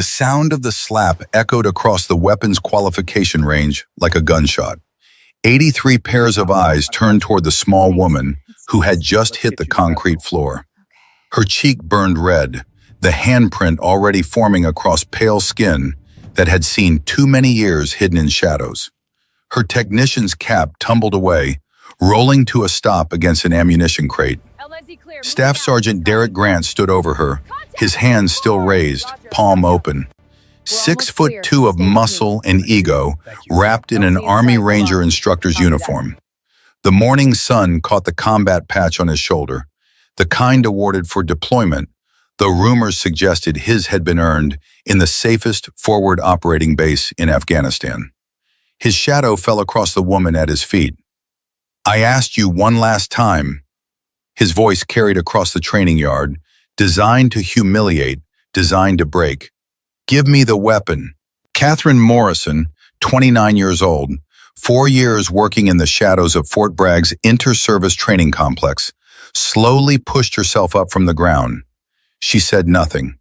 sound of the slap echoed across the weapon's qualification range like a gunshot. 83 pairs of eyes turned toward the small woman who had just hit the concrete floor. Her cheek burned red, the handprint already forming across pale skin that had seen too many years hidden in shadows. Her technician's cap tumbled away, rolling to a stop against an ammunition crate. Staff Sergeant Derek Grant stood over her, his hands still raised, palm open. 6'2" of muscle and ego, wrapped in an Army Ranger instructor's uniform. The morning sun caught the combat patch on his shoulder, the kind awarded for deployment, though rumors suggested his had been earned in the safest forward operating base in Afghanistan. His shadow fell across the woman at his feet. "I asked you one last time." His voice carried across the training yard, designed to humiliate, designed to break. "Give me the weapon." Catherine Morrison, 29 years old, 4 years working in the shadows of Fort Bragg's inter-service training complex, slowly pushed herself up from the ground. She said nothing,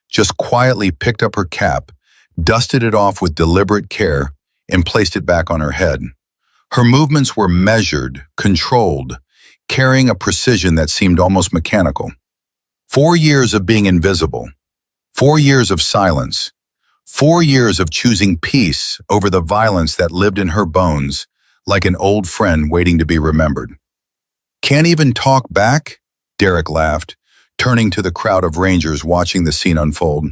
just quietly picked up her cap, dusted it off with deliberate care, and placed it back on her head. Her movements were measured, controlled, carrying a precision that seemed almost mechanical. 4 years of being invisible, 4 years of silence, 4 years of choosing peace over the violence that lived in her bones, like an old friend waiting to be remembered. "Can't even talk back?" Derek laughed, turning to the crowd of Rangers watching the scene unfold.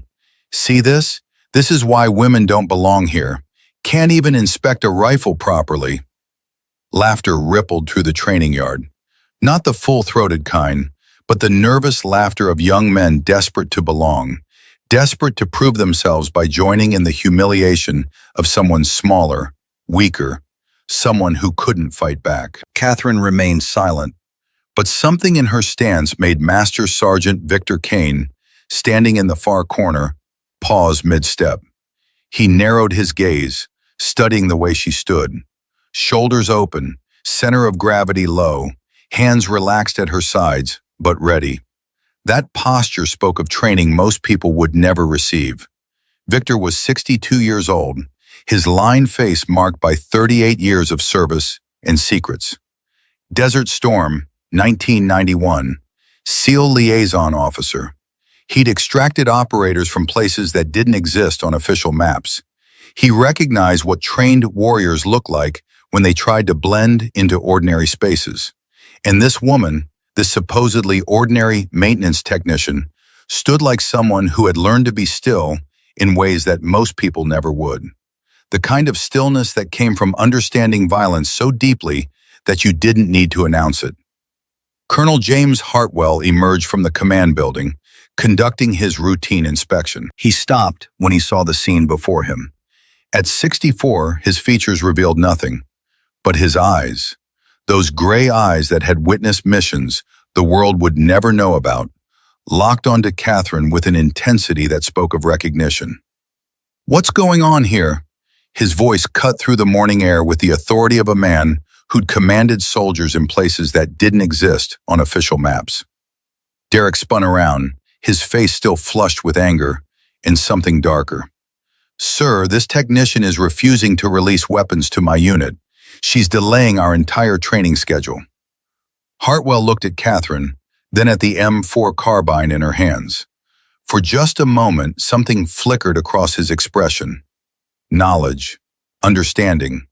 "See this? This is why women don't belong here. Can't even inspect a rifle properly." Laughter rippled through the training yard. Not the full-throated kind, but the nervous laughter of young men desperate to belong, desperate to prove themselves by joining in the humiliation of someone smaller, weaker, someone who couldn't fight back. Catherine remained silent, but something in her stance made Master Sergeant Victor Kane, standing in the far corner, pause mid-step. He narrowed his gaze, studying the way she stood. Shoulders open, center of gravity low, hands relaxed at her sides, but ready. That posture spoke of training most people would never receive. Victor was 62 years old, his lined face marked by 38 years of service and secrets. Desert Storm, 1991, SEAL liaison officer. He'd extracted operators from places that didn't exist on official maps. He recognized what trained warriors look like when they tried to blend into ordinary spaces. And this woman, this supposedly ordinary maintenance technician, stood like someone who had learned to be still in ways that most people never would. The kind of stillness that came from understanding violence so deeply that you didn't need to announce it. Colonel James Hartwell emerged from the command building, conducting his routine inspection. He stopped when he saw the scene before him. At 64, his features revealed nothing, but his eyes, those gray eyes that had witnessed missions the world would never know about, locked onto Catherine with an intensity that spoke of recognition. "What's going on here?" His voice cut through the morning air with the authority of a man who'd commanded soldiers in places that didn't exist on official maps. Derek spun around, his face still flushed with anger and something darker. "Sir, this technician is refusing to release weapons to my unit. She's delaying our entire training schedule." Hartwell looked at Catherine, then at the M4 carbine in her hands. For just a moment, something flickered across his expression. Knowledge, understanding,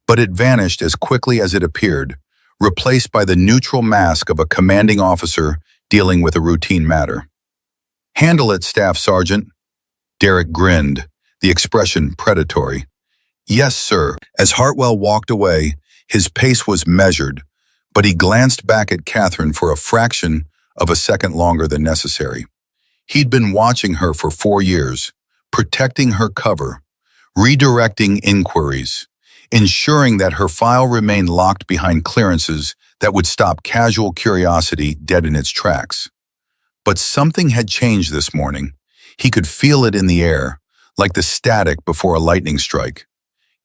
but it vanished as quickly as it appeared, replaced by the neutral mask of a commanding officer dealing with a routine matter. "Handle it, Staff Sergeant." Derek grinned, the expression predatory. "Yes, sir." As Hartwell walked away, his pace was measured, but he glanced back at Catherine for a fraction of a second longer than necessary. He'd been watching her for 4 years, protecting her cover, redirecting inquiries, ensuring that her file remained locked behind clearances that would stop casual curiosity dead in its tracks. But something had changed this morning. He could feel it in the air, like the static before a lightning strike.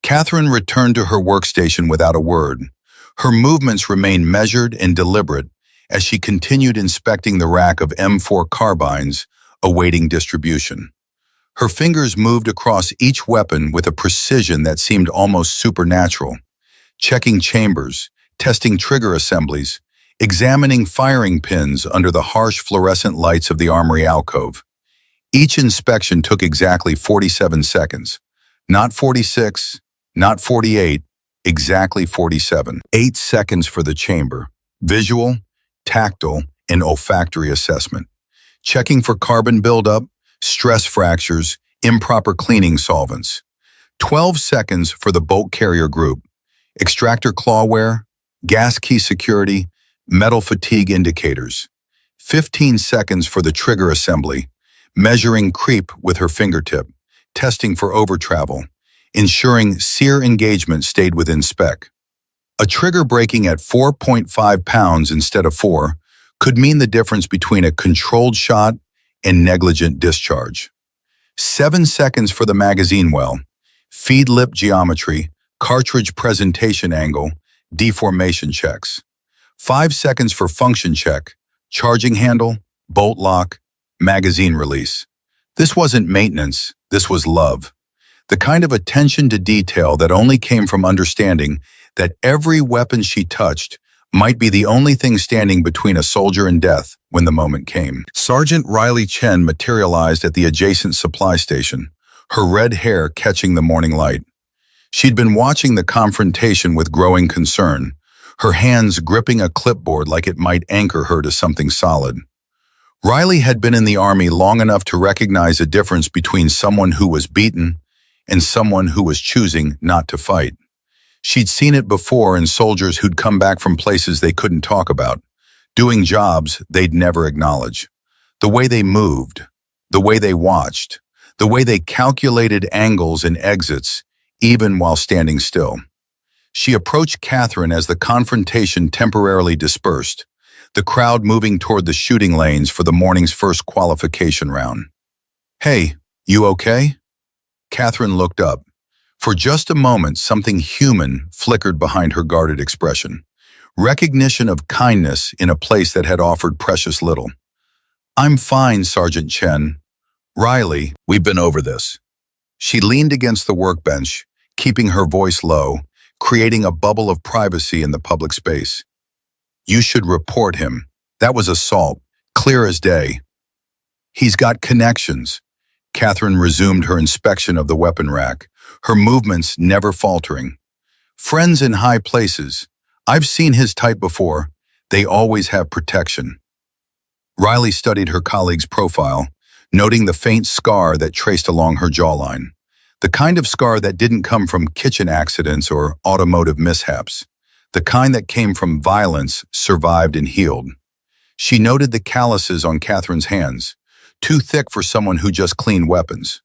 Catherine returned to her workstation without a word. Her movements remained measured and deliberate as she continued inspecting the rack of M4 carbines awaiting distribution. Her fingers moved across each weapon with a precision that seemed almost supernatural, checking chambers, testing trigger assemblies, examining firing pins under the harsh fluorescent lights of the armory alcove. Each inspection took exactly 47 seconds. Not 46, not 48, exactly 47. 8 seconds for the chamber. Visual, tactile, and olfactory assessment. Checking for carbon buildup, stress fractures, improper cleaning solvents. 12 seconds for the bolt carrier group. Extractor claw wear, gas key security, metal fatigue indicators. 15 seconds for the trigger assembly, measuring creep with her fingertip, testing for overtravel, ensuring sear engagement stayed within spec. A trigger breaking at 4.5 pounds instead of 4 could mean the difference between a controlled shot and negligent discharge. 7 seconds for the magazine well, feed lip geometry, cartridge presentation angle, deformation checks. 5 seconds for function check, charging handle, bolt lock, magazine release. This wasn't maintenance, this was love. The kind of attention to detail that only came from understanding that every weapon she touched might be the only thing standing between a soldier and death when the moment came. Sergeant Riley Chen materialized at the adjacent supply station, her red hair catching the morning light. She'd been watching the confrontation with growing concern, her hands gripping a clipboard like it might anchor her to something solid. Riley had been in the Army long enough to recognize a difference between someone who was beaten and someone who was choosing not to fight. She'd seen it before in soldiers who'd come back from places they couldn't talk about, doing jobs they'd never acknowledge. The way they moved, the way they watched, the way they calculated angles and exits, even while standing still. She approached Catherine as the confrontation temporarily dispersed, the crowd moving toward the shooting lanes for the morning's first qualification round. "Hey, you okay?" Catherine looked up. For just a moment, something human flickered behind her guarded expression. Recognition of kindness in a place that had offered precious little. "I'm fine, Sergeant Chen." "Riley, we've been over this." She leaned against the workbench, keeping her voice low, creating a bubble of privacy in the public space. "You should report him. That was assault, clear as day." "He's got connections." Catherine resumed her inspection of the weapon rack, her movements never faltering. "Friends in high places. I've seen his type before. They always have protection." Riley studied her colleague's profile, noting the faint scar that traced along her jawline. The kind of scar that didn't come from kitchen accidents or automotive mishaps. The kind that came from violence, survived and healed. She noted the calluses on Catherine's hands, too thick for someone who just cleaned weapons.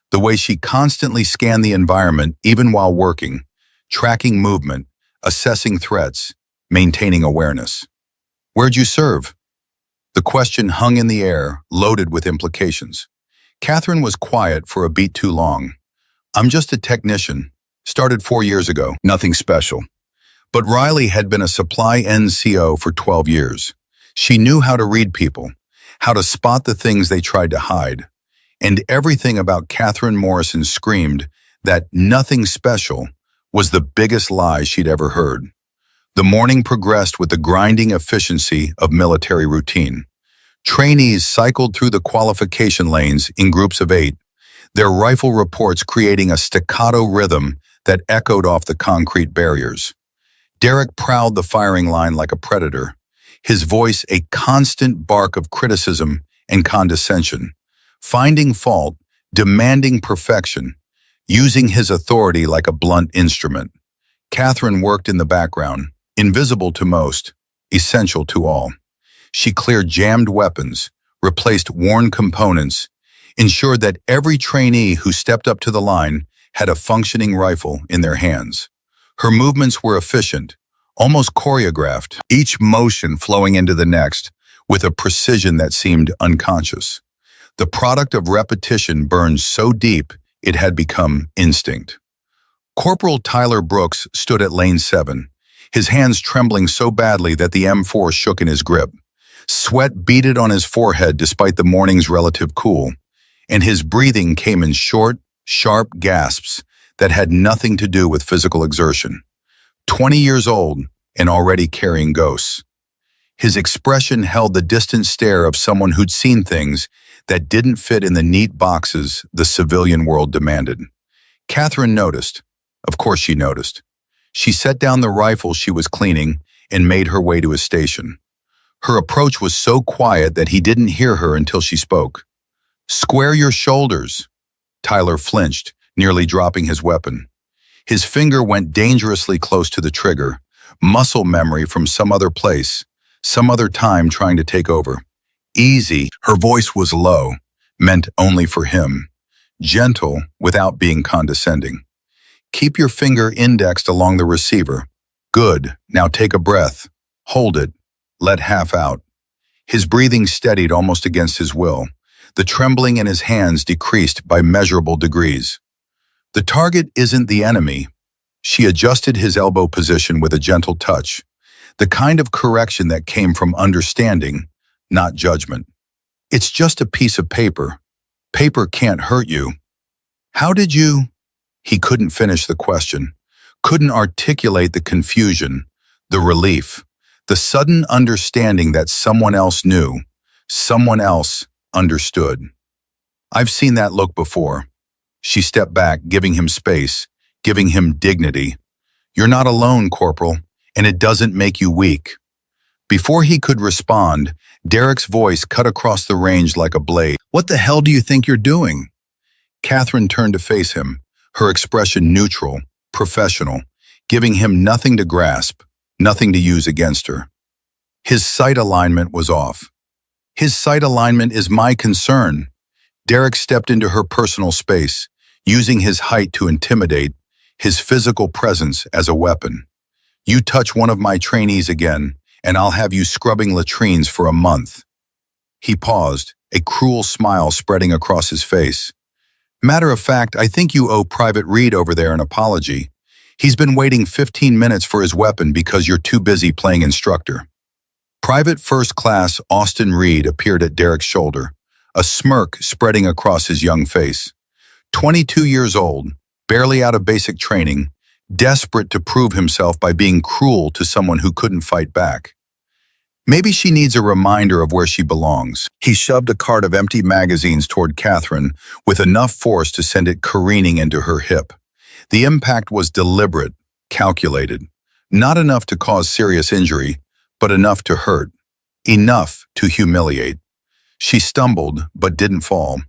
The way she constantly scanned the environment even while working, tracking movement, assessing threats, maintaining awareness. "Where'd you serve?" The question hung in the air, loaded with implications. Catherine was quiet for a beat too long. "I'm just a technician. Started 4 years ago. Nothing special." But Riley had been a supply NCO for 12 years. She knew how to read people, how to spot the things they tried to hide. And everything about Catherine Morrison screamed that nothing special was the biggest lie she'd ever heard. The morning progressed with the grinding efficiency of military routine. Trainees cycled through the qualification lanes in groups of 8, their rifle reports creating a staccato rhythm that echoed off the concrete barriers. Derek prowled the firing line like a predator, his voice a constant bark of criticism and condescension, finding fault, demanding perfection, using his authority like a blunt instrument. Catherine worked in the background, invisible to most, essential to all. She cleared jammed weapons, replaced worn components, ensured that every trainee who stepped up to the line had a functioning rifle in their hands. Her movements were efficient, almost choreographed, each motion flowing into the next with a precision that seemed unconscious. The product of repetition burned so deep it had become instinct. Corporal Tyler Brooks stood at lane 7, his hands trembling so badly that the M4 shook in his grip. Sweat beaded on his forehead despite the morning's relative cool, and his breathing came in short, sharp gasps that had nothing to do with physical exertion. 20 years old and already carrying ghosts. His expression held the distant stare of someone who'd seen things that didn't fit in the neat boxes the civilian world demanded. Catherine noticed. Of course she noticed. She set down the rifle she was cleaning and made her way to his station. Her approach was so quiet that he didn't hear her until she spoke. "Square your shoulders." Tyler flinched, nearly dropping his weapon. His finger went dangerously close to the trigger, muscle memory from some other place, some other time trying to take over. "Easy." Her voice was low, meant only for him. Gentle, without being condescending. "Keep your finger indexed along the receiver. Good. Now take a breath. Hold it. Let half out." His breathing steadied almost against his will. The trembling in his hands decreased by measurable degrees. "The target isn't the enemy." She adjusted his elbow position with a gentle touch, the kind of correction that came from understanding, not judgment. "It's just a piece of paper. Paper can't hurt you." "How did you—" He couldn't finish the question, couldn't articulate the confusion, the relief, the sudden understanding that someone else knew, someone else understood. "I've seen that look before." She stepped back, giving him space, giving him dignity. "You're not alone, Corporal, and it doesn't make you weak." Before he could respond, Derek's voice cut across the range like a blade. "What the hell do you think you're doing?" Catherine turned to face him, her expression neutral, professional, giving him nothing to grasp, nothing to use against her. His sight alignment was off. "His sight alignment is my concern." Derek stepped into her personal space, using his height to intimidate, his physical presence as a weapon. "You touch one of my trainees again, and I'll have you scrubbing latrines for a month." He paused, a cruel smile spreading across his face. "Matter of fact, I think you owe Private Reed over there an apology. He's been waiting 15 minutes for his weapon because you're too busy playing instructor." Private First Class Austin Reed appeared at Derek's shoulder, a smirk spreading across his young face. 22 years old, barely out of basic training, desperate to prove himself by being cruel to someone who couldn't fight back. Maybe she needs a reminder of where she belongs. He shoved a cart of empty magazines toward Catherine with enough force to send it careening into her hip. The impact was deliberate, calculated. Not enough to cause serious injury, but enough to hurt. Enough to humiliate. She stumbled, but didn't fall.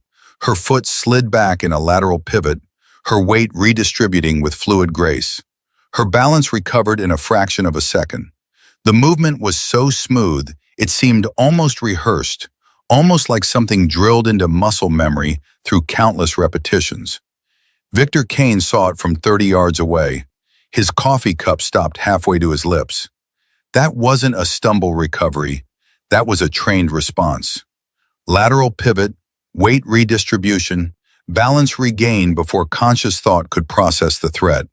Her foot slid back in a lateral pivot, her weight redistributing with fluid grace. Her balance recovered in a fraction of a second. The movement was so smooth, it seemed almost rehearsed, almost like something drilled into muscle memory through countless repetitions. Victor Kane saw it from 30 yards away. His coffee cup stopped halfway to his lips. That wasn't a stumble recovery. That was a trained response. Lateral pivot, weight redistribution, balance regained before conscious thought could process the threat.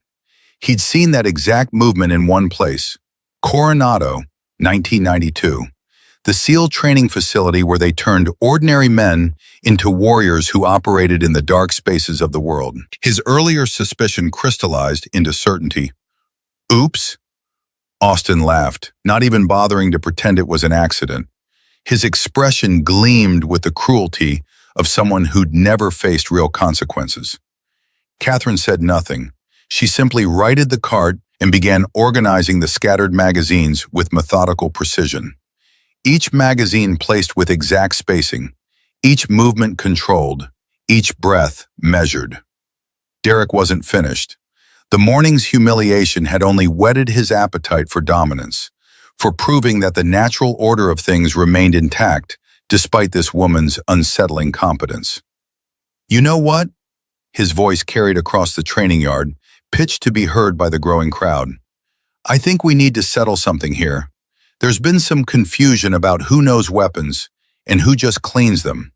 He'd seen that exact movement in one place. Coronado, 1992. The SEAL training facility where they turned ordinary men into warriors who operated in the dark spaces of the world. His earlier suspicion crystallized into certainty. "Oops." Austin laughed, not even bothering to pretend it was an accident. His expression gleamed with the cruelty of someone who'd never faced real consequences. Catherine said nothing. She simply righted the cart and began organizing the scattered magazines with methodical precision. Each magazine placed with exact spacing, each movement controlled, each breath measured. Derek wasn't finished. The morning's humiliation had only whetted his appetite for dominance, for proving that the natural order of things remained intact despite this woman's unsettling competence. "You know what?" His voice carried across the training yard, pitched to be heard by the growing crowd. "I think we need to settle something here. There's been some confusion about who knows weapons and who just cleans them."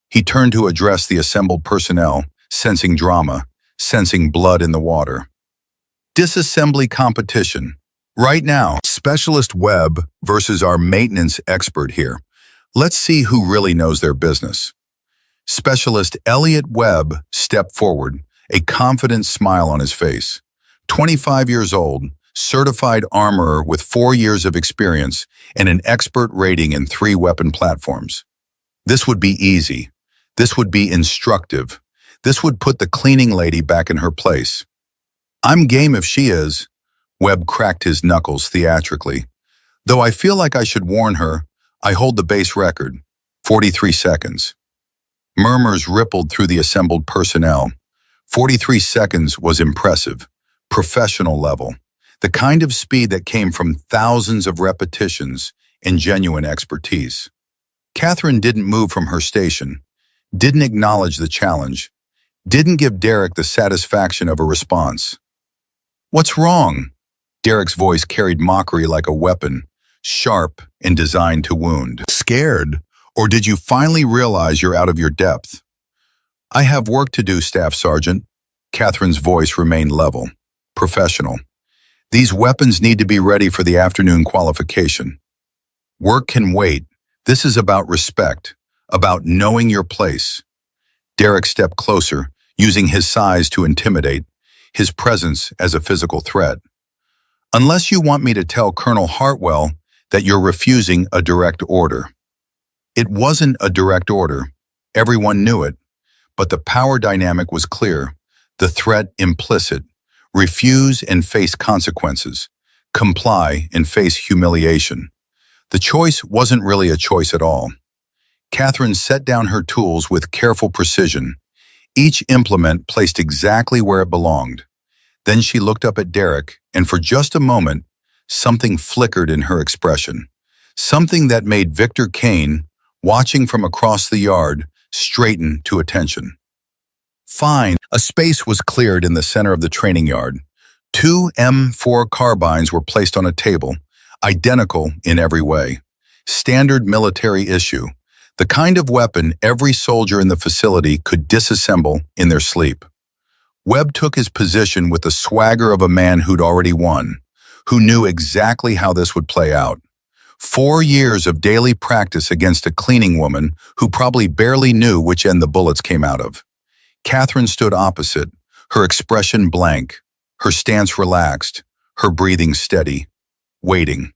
He turned to address the assembled personnel, sensing drama, sensing blood in the water. "Disassembly competition. Right now, Specialist Webb versus our maintenance expert here. Let's see who really knows their business." Specialist Elliot Webb stepped forward, a confident smile on his face. 25 years old, certified armorer with 4 years of experience and an expert rating in 3 weapon platforms. This would be easy. This would be instructive. This would put the cleaning lady back in her place. I'm game if she is. Webb cracked his knuckles theatrically. Though I feel like I should warn her, I hold the base record, 43 seconds. Murmurs rippled through the assembled personnel. 43 seconds was impressive, professional level, the kind of speed that came from thousands of repetitions and genuine expertise. Catherine didn't move from her station, didn't acknowledge the challenge, didn't give Derek the satisfaction of a response. "What's wrong?" Derek's voice carried mockery like a weapon, sharp and designed to wound. "Scared? Or did you finally realize you're out of your depth?" "I have work to do, Staff Sergeant." Catherine's voice remained level, professional. "These weapons need to be ready for the afternoon qualification. Work can wait. This is about respect, about knowing your place." Derek stepped closer, using his size to intimidate, his presence as a physical threat. "Unless you want me to tell Colonel Hartwell that you're refusing a direct order." It wasn't a direct order. Everyone knew it. But the power dynamic was clear, the threat implicit. Refuse and face consequences. Comply and face humiliation. The choice wasn't really a choice at all. Catherine set down her tools with careful precision, each implement placed exactly where it belonged. Then she looked up at Derek, and for just a moment, something flickered in her expression. Something that made Victor Kane, watching from across the yard, straighten to attention. "Fine." A space was cleared in the center of the training yard. 2 M4 carbines were placed on a table, identical in every way. Standard military issue, the kind of weapon every soldier in the facility could disassemble in their sleep. Webb took his position with the swagger of a man who'd already won, who knew exactly how this would play out. 4 years of daily practice against a cleaning woman who probably barely knew which end the bullets came out of. Catherine stood opposite, her expression blank, her stance relaxed, her breathing steady, waiting.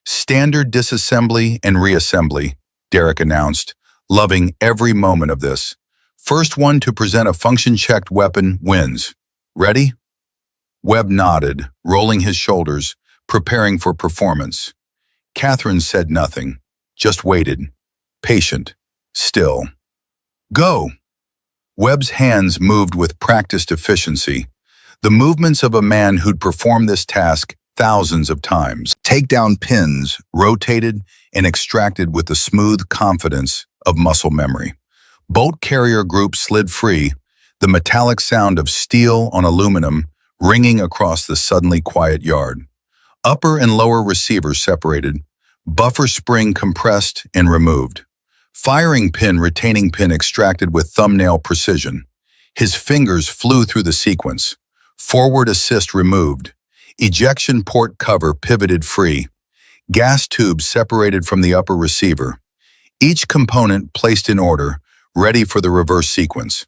"Standard disassembly and reassembly," Derek announced, loving every moment of this. "First one to present a function-checked weapon wins. Ready?" Webb nodded, rolling his shoulders, preparing for performance. Catherine said nothing, just waited, patient, still. "Go!" Webb's hands moved with practiced efficiency, the movements of a man who'd performed this task thousands of times. Takedown pins rotated and extracted with the smooth confidence of muscle memory. Bolt carrier group slid free, the metallic sound of steel on aluminum ringing across the suddenly quiet yard. Upper and lower receivers separated, buffer spring compressed and removed. Firing pin retaining pin extracted with thumbnail precision. His fingers flew through the sequence. Forward assist removed. Ejection port cover pivoted free. Gas tube separated from the upper receiver. Each component placed in order, ready for the reverse sequence.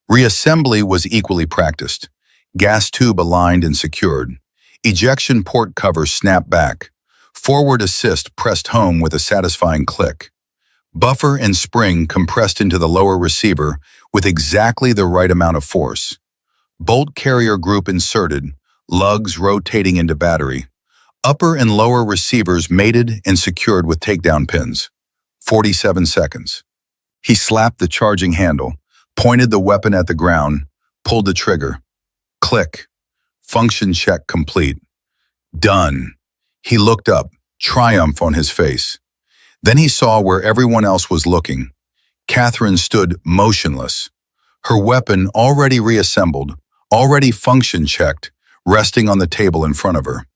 Reassembly was equally practiced. Gas tube aligned and secured. Ejection port cover snapped back. Forward assist pressed home with a satisfying click. Buffer and spring compressed into the lower receiver with exactly the right amount of force. Bolt carrier group inserted, lugs rotating into battery. Upper and lower receivers mated and secured with takedown pins. 47 seconds. He slapped the charging handle, pointed the weapon at the ground, pulled the trigger. Click. Function check complete. Done. He looked up, triumph on his face. Then he saw where everyone else was looking. Catherine stood motionless, her weapon already reassembled, already function checked, resting on the table in front of her.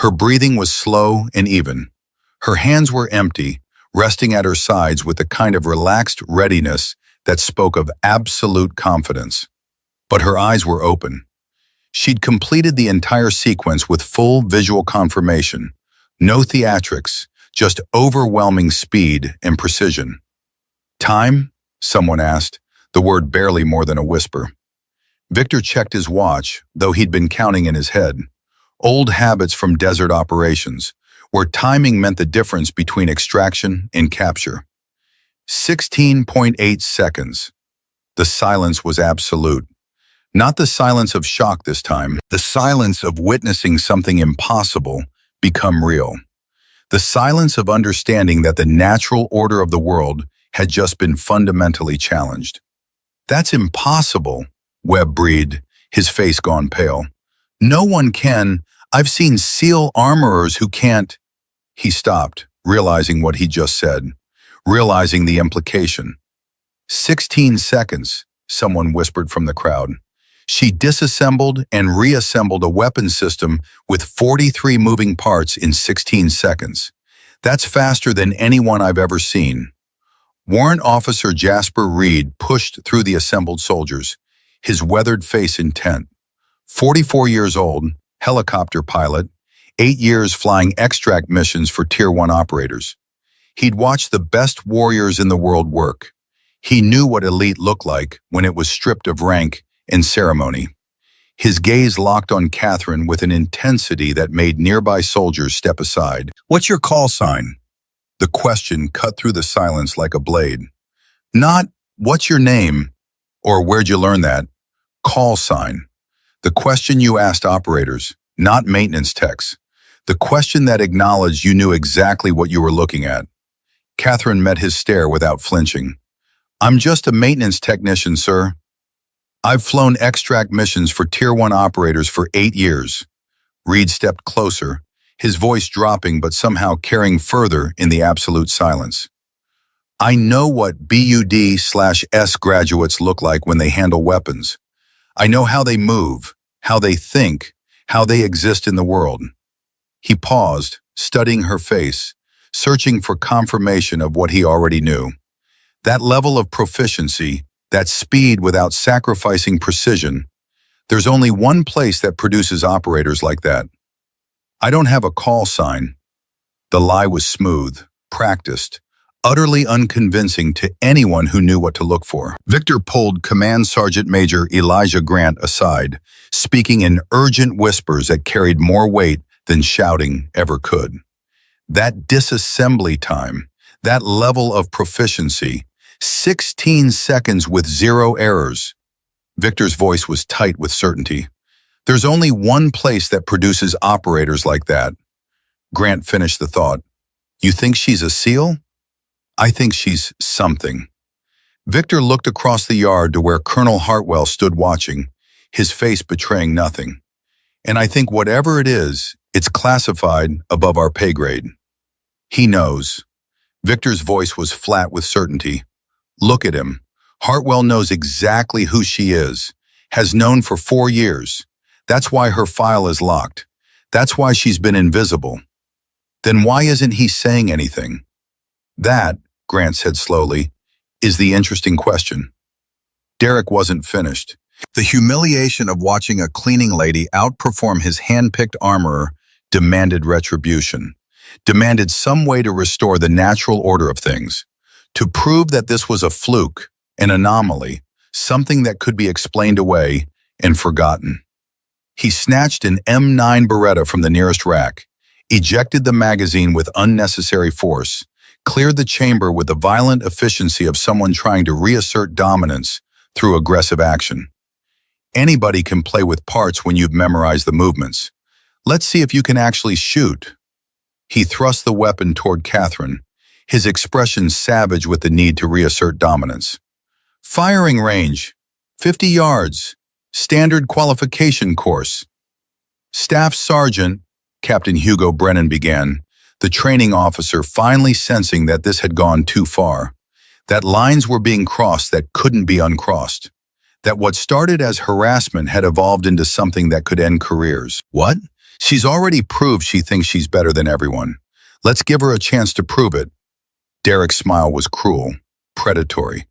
Her breathing was slow and even. Her hands were empty, resting at her sides with a kind of relaxed readiness that spoke of absolute confidence. But her eyes were open. She'd completed the entire sequence with full visual confirmation. No theatrics, just overwhelming speed and precision. Time? someone asked, the word barely more than a whisper. Victor checked his watch, though he'd been counting in his head. Old habits from desert operations, where timing meant the difference between extraction and capture. 16.8 seconds. The silence was absolute. Not the silence of shock this time, the silence of witnessing something impossible become real. The silence of understanding that the natural order of the world had just been fundamentally challenged. That's impossible, Webb breathed, his face gone pale. No one can. I've seen SEAL armorers who can't. He stopped, realizing what he just said, realizing the implication. 16 seconds, someone whispered from the crowd. She disassembled and reassembled a weapon system with 43 moving parts in 16 seconds. That's faster than anyone I've ever seen. Warrant Officer Jasper Reed pushed through the assembled soldiers, his weathered face intent. 44 years old, helicopter pilot, 8 years flying extract missions for Tier 1 operators. He'd watched the best warriors in the world work. He knew what elite looked like when it was stripped of rank and ceremony. His gaze locked on Catherine with an intensity that made nearby soldiers step aside. What's your call sign? The question cut through the silence like a blade. Not, what's your name? Or where'd you learn that? Call sign. The question you asked operators, not maintenance techs. The question that acknowledged you knew exactly what you were looking at. Catherine met his stare without flinching. I'm just a maintenance technician, sir. I've flown extract missions for Tier 1 operators for 8 years. Reed stepped closer, his voice dropping but somehow carrying further in the absolute silence. I know what BUD/S graduates look like when they handle weapons. I know how they move, how they think, how they exist in the world. He paused, studying her face, searching for confirmation of what he already knew. That level of proficiency, that speed without sacrificing precision, there's only one place that produces operators like that. I don't have a call sign. The lie was smooth, practiced, utterly unconvincing to anyone who knew what to look for. Victor pulled Command Sergeant Major Elijah Grant aside, speaking in urgent whispers that carried more weight than shouting ever could. That disassembly time, that level of proficiency, 16 seconds with 0 errors. Victor's voice was tight with certainty. There's only one place that produces operators like that. Grant finished the thought. You think she's a SEAL? I think she's something. Victor looked across the yard to where Colonel Hartwell stood watching, his face betraying nothing. And I think whatever it is, it's classified above our pay grade. He knows. Victor's voice was flat with certainty. Look at him. Hartwell knows exactly who she is, has known for 4 years. That's why her file is locked. That's why she's been invisible. Then why isn't he saying anything? That, Grant said slowly, is the interesting question. Derek wasn't finished. The humiliation of watching a cleaning lady outperform his hand-picked armorer demanded retribution, demanded some way to restore the natural order of things, to prove that this was a fluke, an anomaly, something that could be explained away and forgotten. He snatched an M9 Beretta from the nearest rack, ejected the magazine with unnecessary force, cleared the chamber with the violent efficiency of someone trying to reassert dominance through aggressive action. Anybody can play with parts when you've memorized the movements. Let's see if you can actually shoot. He thrust the weapon toward Catherine, his expression savage with the need to reassert dominance. Firing range, 50 yards, standard qualification course. Staff Sergeant, Captain Hugo Brennan began, the training officer finally sensing that this had gone too far, that lines were being crossed that couldn't be uncrossed, that what started as harassment had evolved into something that could end careers. What? She's already proved she thinks she's better than everyone. Let's give her a chance to prove it. Derek's smile was cruel, predatory.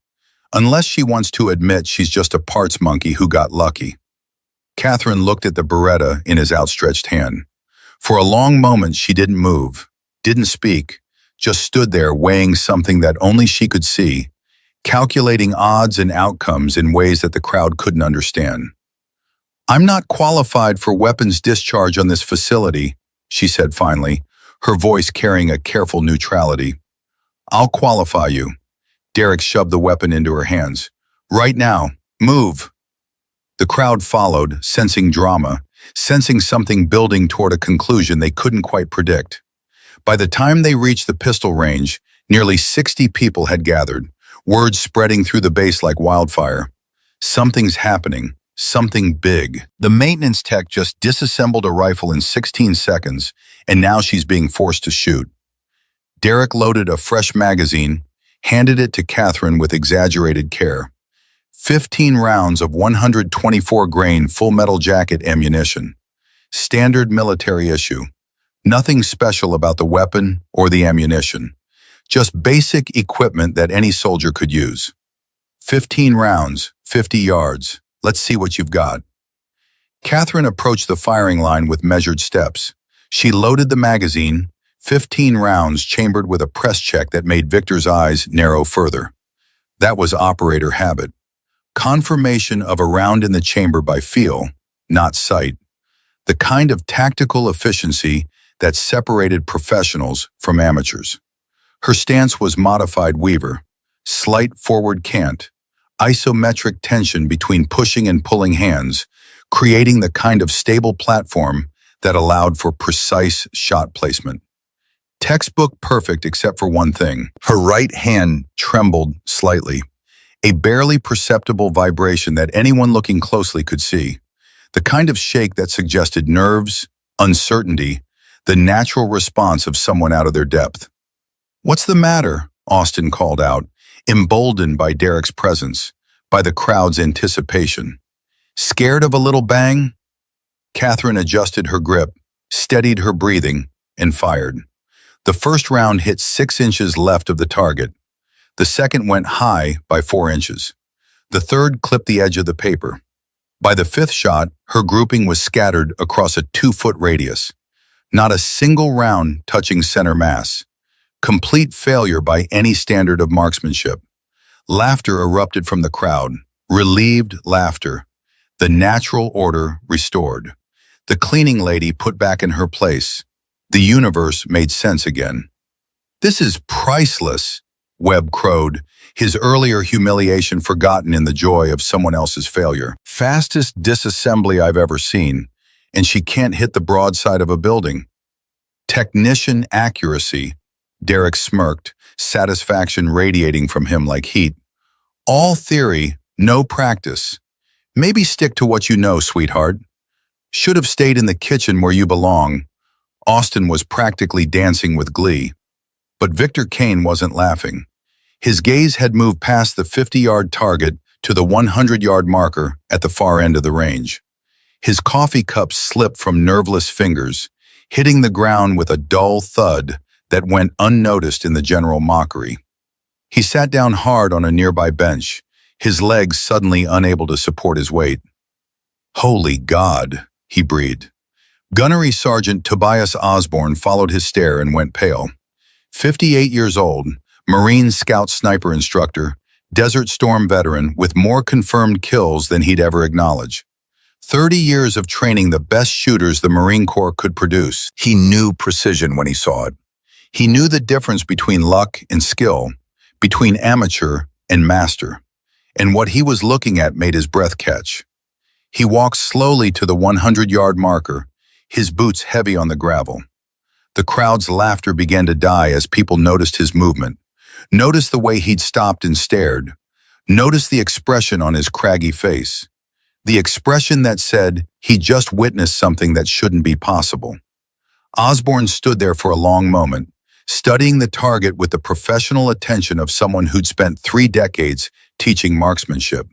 Unless she wants to admit she's just a parts monkey who got lucky. Catherine looked at the Beretta in his outstretched hand. For a long moment she didn't move, didn't speak, just stood there weighing something that only she could see, calculating odds and outcomes in ways that the crowd couldn't understand. "I'm not qualified for weapons discharge on this facility," she said finally, her voice carrying a careful neutrality. "I'll qualify you." Derek shoved the weapon into her hands. "Right now, move." The crowd followed, sensing drama, sensing something building toward a conclusion they couldn't quite predict. By the time they reached the pistol range, nearly 60 people had gathered, words spreading through the base like wildfire. "Something's happening. Something big." The maintenance tech just disassembled a rifle in 16 seconds, and now she's being forced to shoot. Derek loaded a fresh magazine, handed it to Catherine with exaggerated care. 15 rounds of 124-grain full metal jacket ammunition. Standard military issue. Nothing special about the weapon or the ammunition. Just basic equipment that any soldier could use. 15 rounds, 50 yards. Let's see what you've got. Catherine approached the firing line with measured steps. She loaded the magazine, 15 rounds chambered with a press check that made Victor's eyes narrow further. That was operator habit. Confirmation of a round in the chamber by feel, not sight. The kind of tactical efficiency that separated professionals from amateurs. Her stance was modified Weaver, slight forward cant, isometric tension between pushing and pulling hands, creating the kind of stable platform that allowed for precise shot placement. Textbook perfect except for one thing. Her right hand trembled slightly, a barely perceptible vibration that anyone looking closely could see. The kind of shake that suggested nerves, uncertainty, the natural response of someone out of their depth. "What's the matter?" Austin called out, emboldened by Derek's presence, by the crowd's anticipation. "Scared of a little bang?" Catherine adjusted her grip, steadied her breathing, and fired. The first round hit 6 inches left of the target. The second went high by 4 inches. The third clipped the edge of the paper. By the fifth shot, her grouping was scattered across a 2-foot radius. Not a single round touching center mass. Complete failure by any standard of marksmanship. Laughter erupted from the crowd, relieved laughter. The natural order restored. The cleaning lady put back in her place. The universe made sense again. "This is priceless," Webb crowed, his earlier humiliation forgotten in the joy of someone else's failure. "Fastest disassembly I've ever seen, and she can't hit the broadside of a building." "Technician accuracy," Derek smirked, satisfaction radiating from him like heat. "All theory, no practice. Maybe stick to what you know, sweetheart. Should have stayed in the kitchen where you belong." Austin was practically dancing with glee. But Victor Kane wasn't laughing. His gaze had moved past the 50-yard target to the 100-yard marker at the far end of the range. His coffee cup slipped from nerveless fingers, hitting the ground with a dull thud that went unnoticed in the general mockery. He sat down hard on a nearby bench, his legs suddenly unable to support his weight. "Holy God," he breathed. Gunnery Sergeant Tobias Osborne followed his stare and went pale. 58 years old, Marine Scout sniper instructor, Desert Storm veteran with more confirmed kills than he'd ever acknowledge. 30 years of training the best shooters the Marine Corps could produce. He knew precision when he saw it. He knew the difference between luck and skill, between amateur and master. And what he was looking at made his breath catch. He walked slowly to the 100-yard marker, his boots heavy on the gravel. The crowd's laughter began to die as people noticed his movement, noticed the way he'd stopped and stared, noticed the expression on his craggy face, the expression that said he just witnessed something that shouldn't be possible. Osborne stood there for a long moment, studying the target with the professional attention of someone who'd spent 3 decades teaching marksmanship.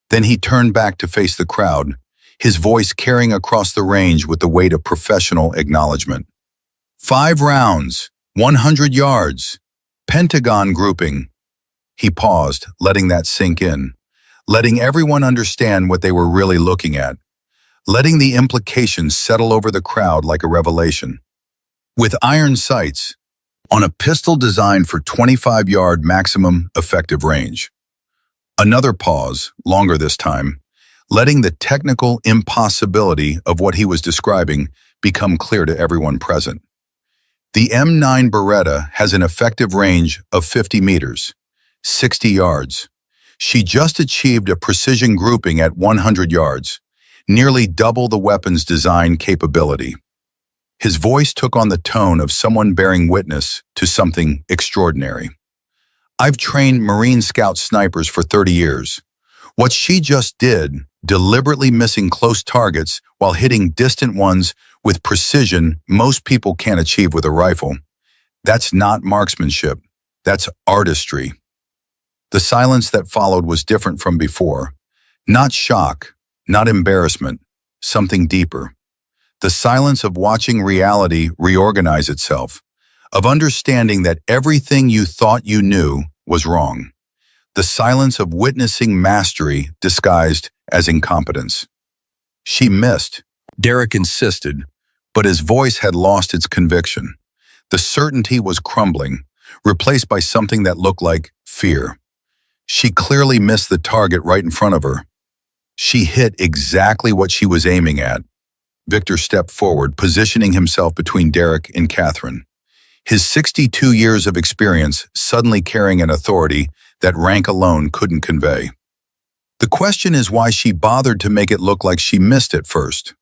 Then he turned back to face the crowd, his voice carrying across the range with the weight of professional acknowledgement. 5 rounds, 100 yards, Pentagon grouping. He paused, letting that sink in, letting everyone understand what they were really looking at, letting the implications settle over the crowd like a revelation. With iron sights, on a pistol designed for 25-yard maximum effective range. Another pause, longer this time, letting the technical impossibility of what he was describing become clear to everyone present. The M9 Beretta has an effective range of 50 meters, 60 yards. She just achieved a precision grouping at 100 yards, nearly double the weapon's design capability. His voice took on the tone of someone bearing witness to something extraordinary. I've trained Marine Scout snipers for 30 years. What she just did, deliberately missing close targets while hitting distant ones with precision most people can't achieve with a rifle, that's not marksmanship, that's artistry. The silence that followed was different from before. Not shock, not embarrassment, something deeper. The silence of watching reality reorganize itself, of understanding that everything you thought you knew was wrong. The silence of witnessing mastery disguised as incompetence. She missed, Derek insisted, but his voice had lost its conviction. The certainty was crumbling, replaced by something that looked like fear. She clearly missed the target right in front of her. She hit exactly what she was aiming at. Victor stepped forward, positioning himself between Derek and Catherine. His 62 years of experience suddenly carrying an authority that rank alone couldn't convey. The question is why she bothered to make it look like she missed it first.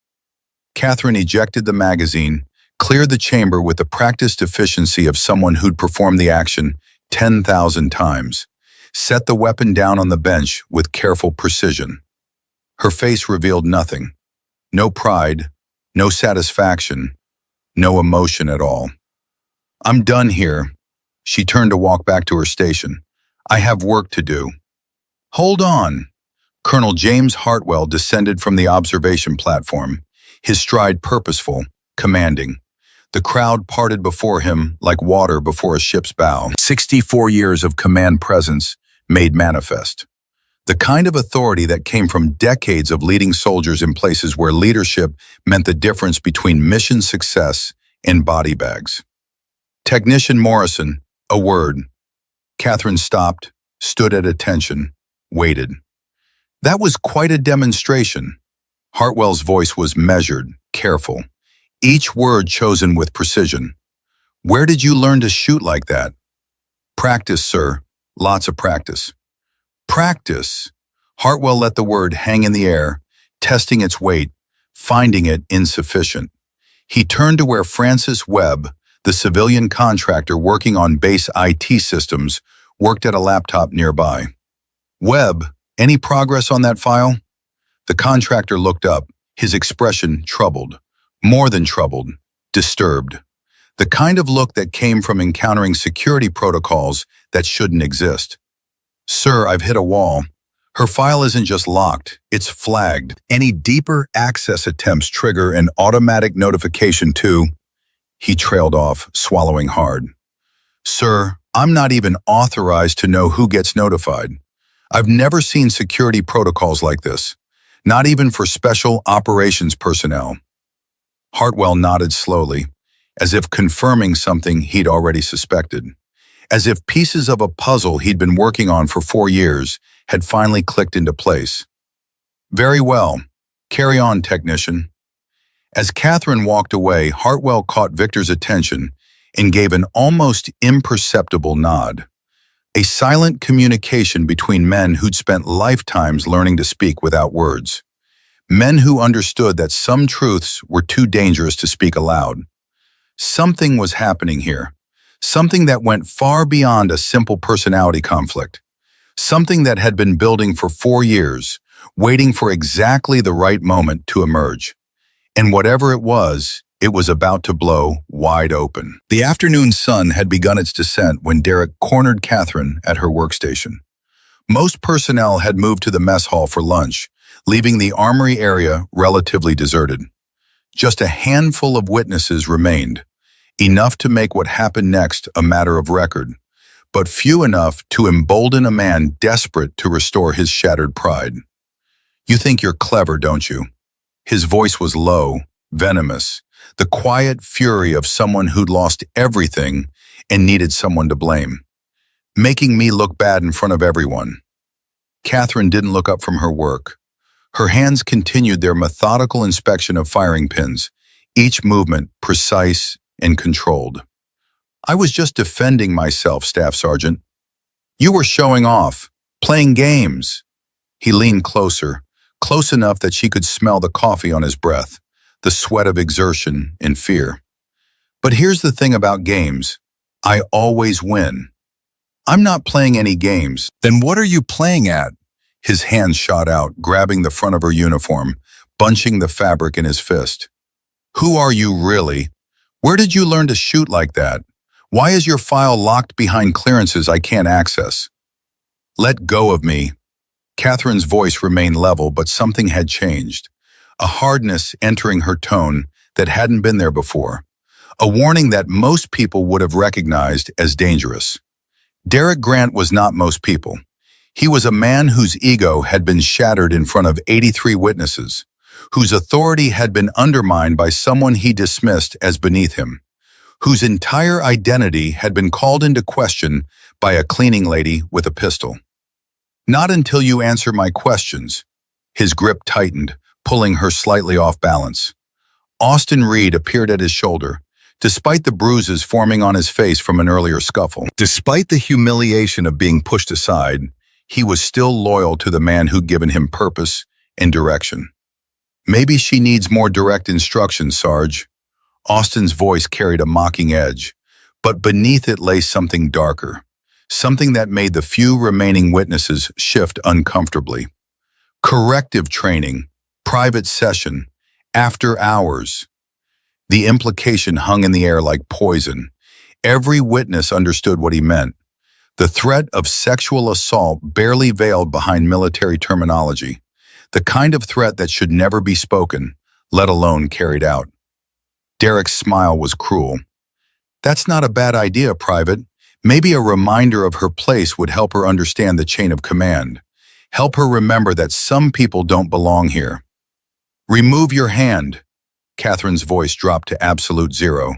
Catherine ejected the magazine, cleared the chamber with the practiced efficiency of someone who'd performed the action 10,000 times, set the weapon down on the bench with careful precision. Her face revealed nothing. No pride, no satisfaction, no emotion at all. I'm done here. She turned to walk back to her station. I have work to do. Hold on. Colonel James Hartwell descended from the observation platform, his stride purposeful, commanding. The crowd parted before him like water before a ship's bow. 64 years of command presence made manifest. The kind of authority that came from decades of leading soldiers in places where leadership meant the difference between mission success and body bags. Technician Morrison, a word. Catherine stopped, stood at attention, waited. That was quite a demonstration. Hartwell's voice was measured, careful, each word chosen with precision. Where did you learn to shoot like that? Practice, sir. Lots of practice. Practice. Hartwell let the word hang in the air, testing its weight, finding it insufficient. He turned to where Francis Webb, the civilian contractor working on base IT systems, worked at a laptop nearby. Webb, any progress on that file? The contractor looked up, his expression troubled, more than troubled, disturbed. The kind of look that came from encountering security protocols that shouldn't exist. Sir, I've hit a wall. Her file isn't just locked, it's flagged. Any deeper access attempts trigger an automatic notification to... He trailed off, swallowing hard. Sir, I'm not even authorized to know who gets notified. I've never seen security protocols like this, not even for special operations personnel. Hartwell nodded slowly, as if confirming something he'd already suspected. As if pieces of a puzzle he'd been working on for 4 years had finally clicked into place. Very well. Carry on, technician. As Catherine walked away, Hartwell caught Victor's attention and gave an almost imperceptible nod. A silent communication between men who'd spent lifetimes learning to speak without words. Men who understood that some truths were too dangerous to speak aloud. Something was happening here. Something that went far beyond a simple personality conflict. Something that had been building for 4 years, waiting for exactly the right moment to emerge. And whatever it was about to blow wide open. The afternoon sun had begun its descent when Derek cornered Catherine at her workstation. Most personnel had moved to the mess hall for lunch, leaving the armory area relatively deserted. Just a handful of witnesses remained, enough to make what happened next a matter of record, but few enough to embolden a man desperate to restore his shattered pride. You think you're clever, don't you? His voice was low, venomous, the quiet fury of someone who'd lost everything and needed someone to blame, making me look bad in front of everyone. Catherine didn't look up from her work. Her hands continued their methodical inspection of firing pins, each movement precise and controlled. I was just defending myself, Staff Sergeant. You were showing off, playing games. He leaned closer, close enough that she could smell the coffee on his breath, the sweat of exertion and fear. But here's the thing about games. I always win. I'm not playing any games. Then what are you playing at? His hand shot out, grabbing the front of her uniform, bunching the fabric in his fist. Who are you really? Where did you learn to shoot like that? Why is your file locked behind clearances I can't access? Let go of me. Catherine's voice remained level, but something had changed. A hardness entering her tone that hadn't been there before. A warning that most people would have recognized as dangerous. Derek Grant was not most people. He was a man whose ego had been shattered in front of 83 witnesses, whose authority had been undermined by someone he dismissed as beneath him, whose entire identity had been called into question by a cleaning lady with a pistol. Not until you answer my questions. His grip tightened, pulling her slightly off balance. Austin Reed appeared at his shoulder, despite the bruises forming on his face from an earlier scuffle. Despite the humiliation of being pushed aside, he was still loyal to the man who'd given him purpose and direction. Maybe she needs more direct instructions, Sarge. Austin's voice carried a mocking edge, but beneath it lay something darker, something that made the few remaining witnesses shift uncomfortably. Corrective training, private session, after hours. The implication hung in the air like poison. Every witness understood what he meant. The threat of sexual assault barely veiled behind military terminology, the kind of threat that should never be spoken, let alone carried out. Derek's smile was cruel. That's not a bad idea, Private. Maybe a reminder of her place would help her understand the chain of command, help her remember that some people don't belong here. Remove your hand. Catherine's voice dropped to absolute zero.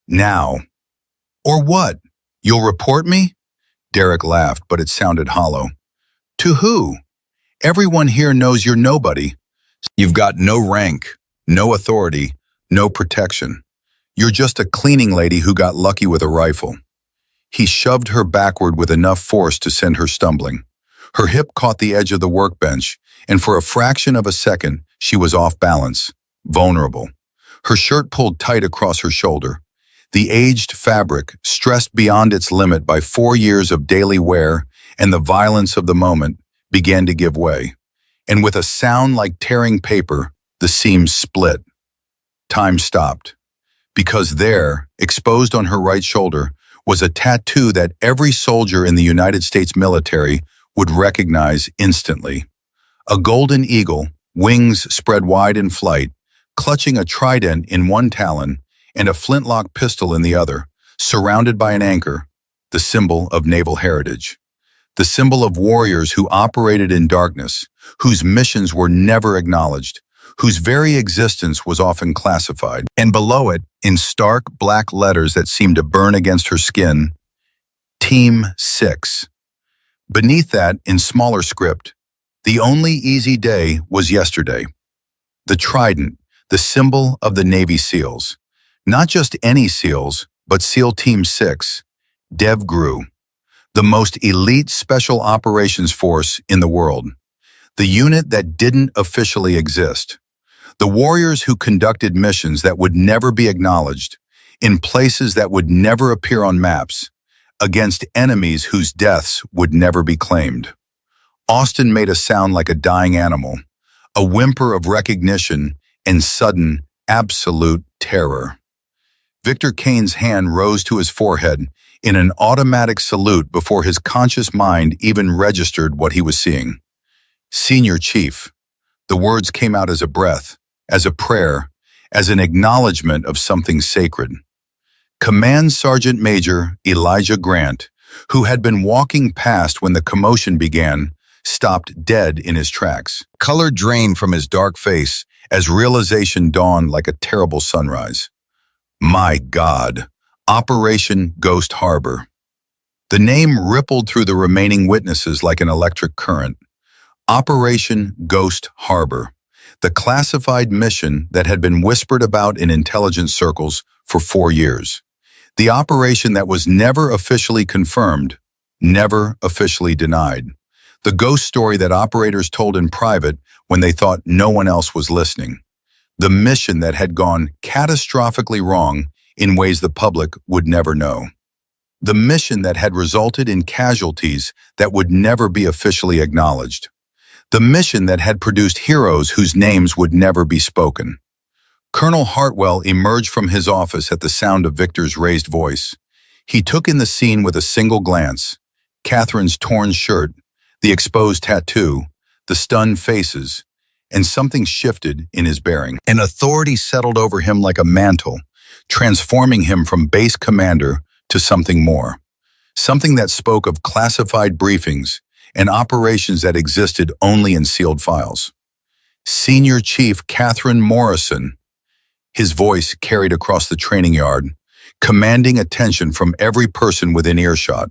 Now. Or what? You'll report me? Derek laughed, but it sounded hollow. To who? Everyone here knows you're nobody. You've got no rank, no authority, no protection. You're just a cleaning lady who got lucky with a rifle. He shoved her backward with enough force to send her stumbling. Her hip caught the edge of the workbench, and for a fraction of a second, she was off balance, vulnerable. Her shirt pulled tight across her shoulder. The aged fabric, stressed beyond its limit by 4 years of daily wear and the violence of the moment, began to give way. And with a sound like tearing paper, the seams split. Time stopped. Because there, exposed on her right shoulder, was a tattoo that every soldier in the United States military would recognize instantly. A golden eagle, wings spread wide in flight, clutching a trident in one talon and a flintlock pistol in the other, surrounded by an anchor, the symbol of naval heritage. The symbol of warriors who operated in darkness, whose missions were never acknowledged, whose very existence was often classified. And below it, in stark black letters that seemed to burn against her skin, Team 6. Beneath that, in smaller script, the only easy day was yesterday. The trident, the symbol of the Navy SEALs. Not just any SEALs, but SEAL Team 6, DEVGRU, the most elite special operations force in the world. The unit that didn't officially exist. The warriors who conducted missions that would never be acknowledged, in places that would never appear on maps, against enemies whose deaths would never be claimed. Austin made a sound like a dying animal, a whimper of recognition and sudden, absolute terror. Victor Kane's hand rose to his forehead in an automatic salute before his conscious mind even registered what he was seeing. Senior Chief. The words came out as a breath, as a prayer, as an acknowledgement of something sacred. Command Sergeant Major Elijah Grant, who had been walking past when the commotion began, stopped dead in his tracks. Color drained from his dark face as realization dawned like a terrible sunrise. My God, Operation Ghost Harbor. The name rippled through the remaining witnesses like an electric current. Operation Ghost Harbor, the classified mission that had been whispered about in intelligence circles for 4 years. The operation that was never officially confirmed, never officially denied. The ghost story that operators told in private when they thought no one else was listening. The mission that had gone catastrophically wrong in ways the public would never know. The mission that had resulted in casualties that would never be officially acknowledged. The mission that had produced heroes whose names would never be spoken. Colonel Hartwell emerged from his office at the sound of Victor's raised voice. He took in the scene with a single glance. Catherine's torn shirt, the exposed tattoo, the stunned faces, and something shifted in his bearing. An authority settled over him like a mantle, transforming him from base commander to something more. Something that spoke of classified briefings and operations that existed only in sealed files. Senior Chief Catherine Morrison, his voice carried across the training yard, commanding attention from every person within earshot.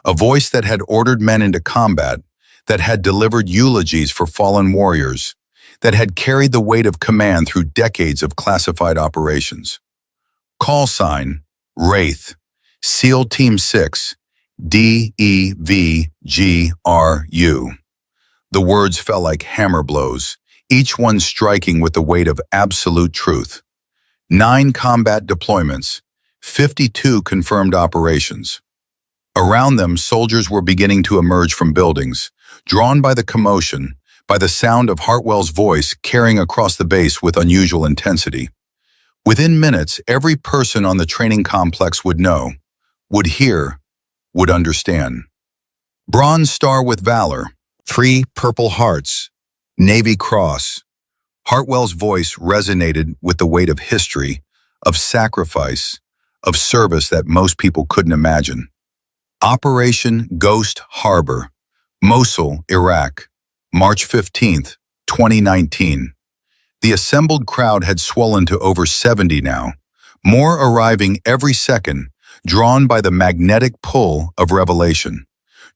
A voice that had ordered men into combat, that had delivered eulogies for fallen warriors, that had carried the weight of command through decades of classified operations. Call sign, Wraith, SEAL Team 6, DEVGRU. The words fell like hammer blows, each one striking with the weight of absolute truth. 9 combat deployments, 52 confirmed operations. Around them, soldiers were beginning to emerge from buildings, drawn by the commotion, by the sound of Hartwell's voice carrying across the base with unusual intensity. Within minutes, every person on the training complex would know, would hear, would understand. Bronze Star with Valor, 3 Purple Hearts, Navy Cross. Hartwell's voice resonated with the weight of history, of sacrifice, of service that most people couldn't imagine. Operation Ghost Harbor, Mosul, Iraq, March 15, 2019. The assembled crowd had swollen to over 70 now, more arriving every second, drawn by the magnetic pull of revelation,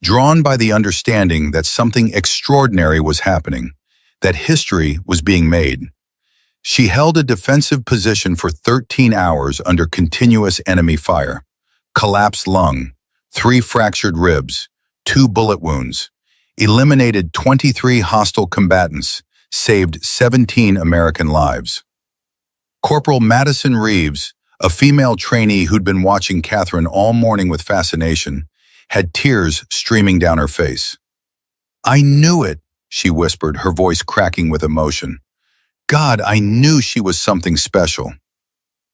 drawn by the understanding that something extraordinary was happening, that history was being made. She held a defensive position for 13 hours under continuous enemy fire. Collapsed lung, 3 fractured ribs, 2 bullet wounds, eliminated 23 hostile combatants, saved 17 American lives. Corporal Madison Reeves, a female trainee who'd been watching Catherine all morning with fascination, had tears streaming down her face. "I knew it," she whispered, her voice cracking with emotion. "God, I knew she was something special."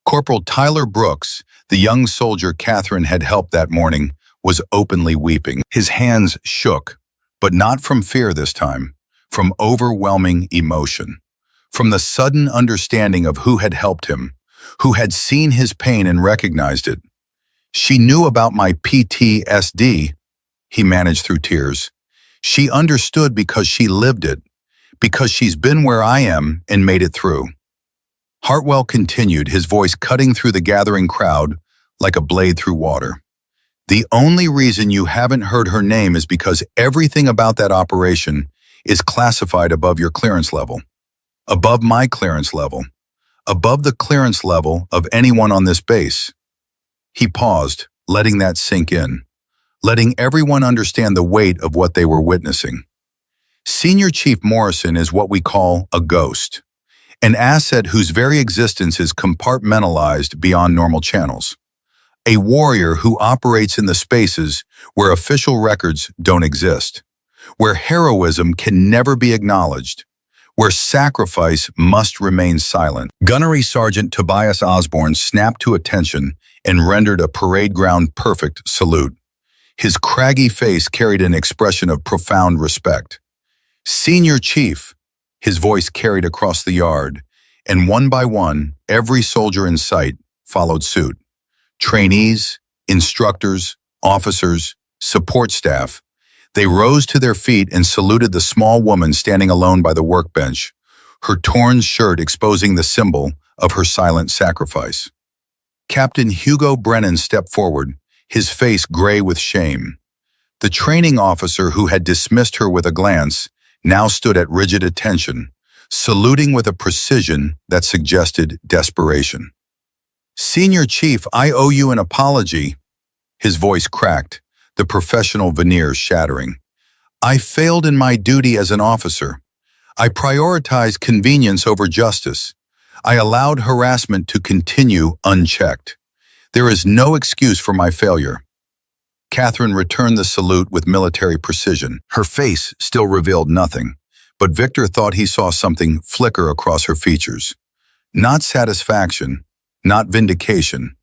Corporal Tyler Brooks, the young soldier Catherine had helped that morning, was openly weeping. His hands shook, but not from fear this time, from overwhelming emotion, from the sudden understanding of who had helped him, who had seen his pain and recognized it. "She knew about my PTSD," he managed through tears. "She understood because she lived it, because she's been where I am and made it through." Hartwell continued, his voice cutting through the gathering crowd like a blade through water. "The only reason you haven't heard her name is because everything about that operation is classified above your clearance level, above my clearance level, above the clearance level of anyone on this base." He paused, letting that sink in, letting everyone understand the weight of what they were witnessing. Senior Chief Morrison is what we call a ghost, an asset whose very existence is compartmentalized beyond normal channels. A warrior who operates in the spaces where official records don't exist, where heroism can never be acknowledged, where sacrifice must remain silent. Gunnery Sergeant Tobias Osborne snapped to attention and rendered a parade ground perfect salute. His craggy face carried an expression of profound respect. "Senior Chief," his voice carried across the yard, and one by one, every soldier in sight followed suit. Trainees, instructors, officers, support staff. They rose to their feet and saluted the small woman standing alone by the workbench, her torn shirt exposing the symbol of her silent sacrifice. Captain Hugo Brennan stepped forward, his face gray with shame. The training officer who had dismissed her with a glance now stood at rigid attention, saluting with a precision that suggested desperation. "Senior Chief, I owe you an apology." His voice cracked, the professional veneers shattering. "I failed in my duty as an officer. I prioritized convenience over justice. I allowed harassment to continue unchecked. There is no excuse for my failure." Catherine returned the salute with military precision. Her face still revealed nothing, but Victor thought he saw something flicker across her features. Not satisfaction, not vindication,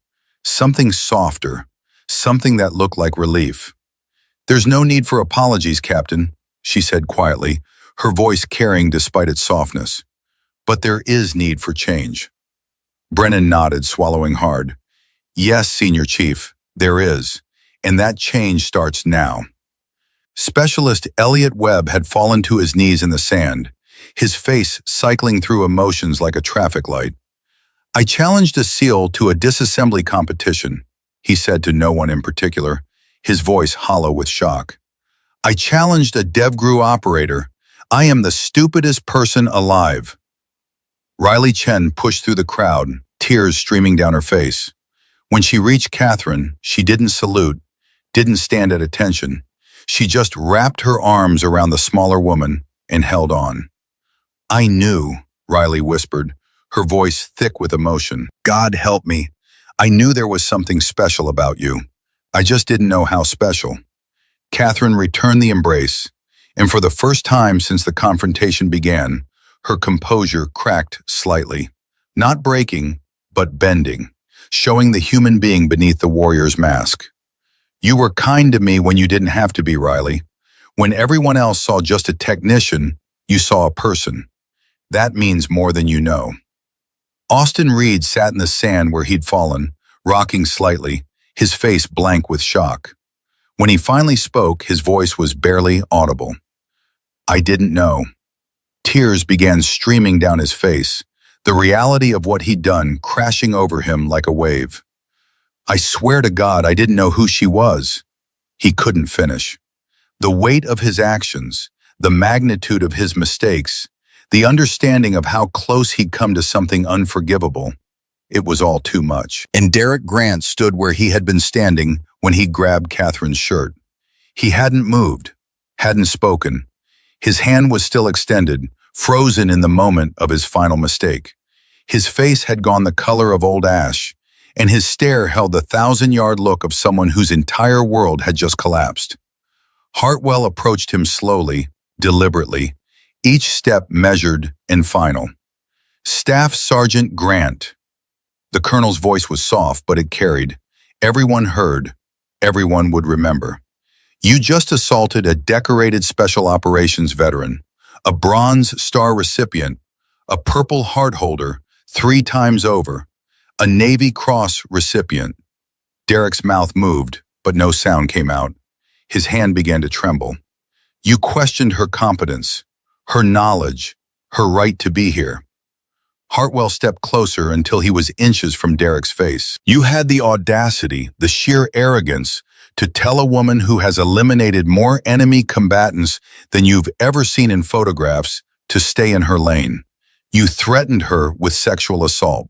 something softer, something that looked like relief. "There's no need for apologies, Captain," she said quietly, her voice carrying despite its softness. "But there is need for change." Brennan nodded, swallowing hard. "Yes, Senior Chief, there is, and that change starts now." Specialist Elliot Webb had fallen to his knees in the sand, his face cycling through emotions like a traffic light. "I challenged a SEAL to a disassembly competition," he said to no one in particular, his voice hollow with shock. "I challenged a DevGru operator. I am the stupidest person alive." Riley Chen pushed through the crowd, tears streaming down her face. When she reached Catherine, she didn't salute, didn't stand at attention. She just wrapped her arms around the smaller woman and held on. "I knew," Riley whispered, her voice thick with emotion. "God help me. I knew there was something special about you. I just didn't know how special." Catherine returned the embrace, and for the first time since the confrontation began, her composure cracked slightly. Not breaking, but bending, showing the human being beneath the warrior's mask. "You were kind to me when you didn't have to be, Riley. When everyone else saw just a technician, you saw a person. That means more than you know." Austin Reed sat in the sand where he'd fallen, rocking slightly, his face blank with shock. When he finally spoke, his voice was barely audible. "I didn't know." Tears began streaming down his face, the reality of what he'd done crashing over him like a wave. "I swear to God, I didn't know who she was." He couldn't finish. The weight of his actions, the magnitude of his mistakes, the understanding of how close he'd come to something unforgivable, it was all too much. And Derek Grant stood where he had been standing when he grabbed Catherine's shirt. He hadn't moved, hadn't spoken. His hand was still extended, frozen in the moment of his final mistake. His face had gone the color of old ash, and his stare held the 1,000-yard look of someone whose entire world had just collapsed. Hartwell approached him slowly, deliberately, each step measured and final. "Staff Sergeant Grant." The colonel's voice was soft, but it carried. Everyone heard, everyone would remember. "You just assaulted a decorated Special Operations veteran, a Bronze Star recipient, a Purple Heart holder 3 times over, a Navy Cross recipient." Derek's mouth moved, but no sound came out. His hand began to tremble. "You questioned her competence, her knowledge, her right to be here." Hartwell stepped closer until he was inches from Derek's face. "You had the audacity, the sheer arrogance, to tell a woman who has eliminated more enemy combatants than you've ever seen in photographs to stay in her lane. You threatened her with sexual assault."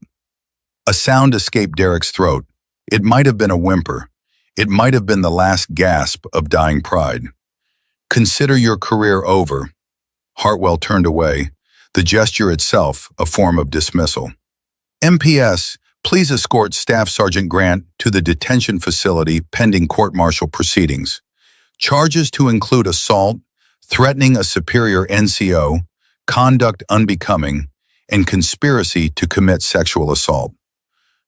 A sound escaped Derek's throat. It might have been a whimper. It might have been the last gasp of dying pride. "Consider your career over." Hartwell turned away, the gesture itself a form of dismissal. "MPS, please escort Staff Sergeant Grant to the detention facility pending court-martial proceedings. Charges to include assault, threatening a superior NCO, conduct unbecoming, and conspiracy to commit sexual assault."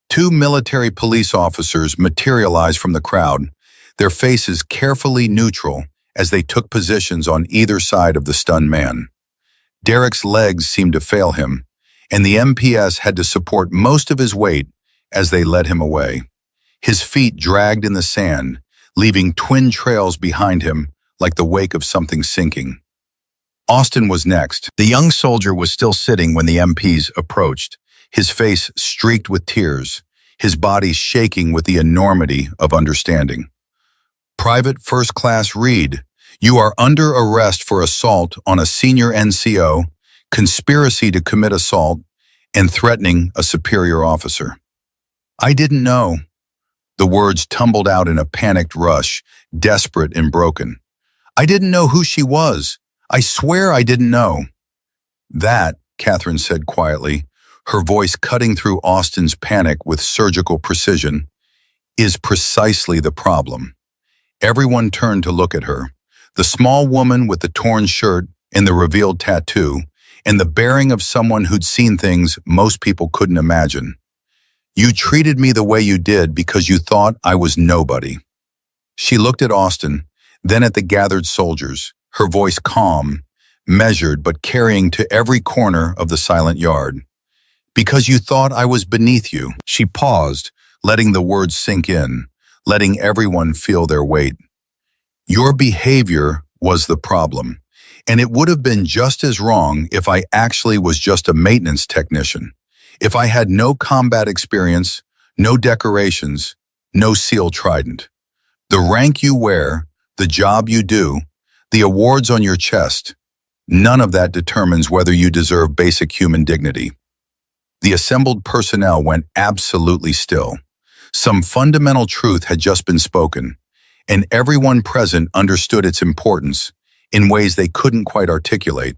2 military police officers materialized from the crowd, their faces carefully neutral as they took positions on either side of the stunned man. Derek's legs seemed to fail him, and the MPS had to support most of his weight as they led him away. His feet dragged in the sand, leaving twin trails behind him like the wake of something sinking. Austin was next. The young soldier was still sitting when the MPs approached, his face streaked with tears, his body shaking with the enormity of understanding. Private First Class Reed, you are under arrest for assault on a senior NCO, conspiracy to commit assault, and threatening a superior officer. I didn't know. The words tumbled out in a panicked rush, desperate and broken. I didn't know who she was. I swear I didn't know. That, Catherine said quietly, her voice cutting through Austin's panic with surgical precision, is precisely the problem. Everyone turned to look at her. The small woman with the torn shirt and the revealed tattoo, and the bearing of someone who'd seen things most people couldn't imagine. You treated me the way you did because you thought I was nobody. She looked at Austin, then at the gathered soldiers, her voice calm, measured but carrying to every corner of the silent yard. Because you thought I was beneath you. She paused, letting the words sink in, letting everyone feel their weight. Your behavior was the problem, and it would have been just as wrong if I actually was just a maintenance technician. If I had no combat experience, no decorations, no SEAL trident. The rank you wear, the job you do, the awards on your chest, none of that determines whether you deserve basic human dignity. The assembled personnel went absolutely still. Some fundamental truth had just been spoken, and everyone present understood its importance in ways they couldn't quite articulate.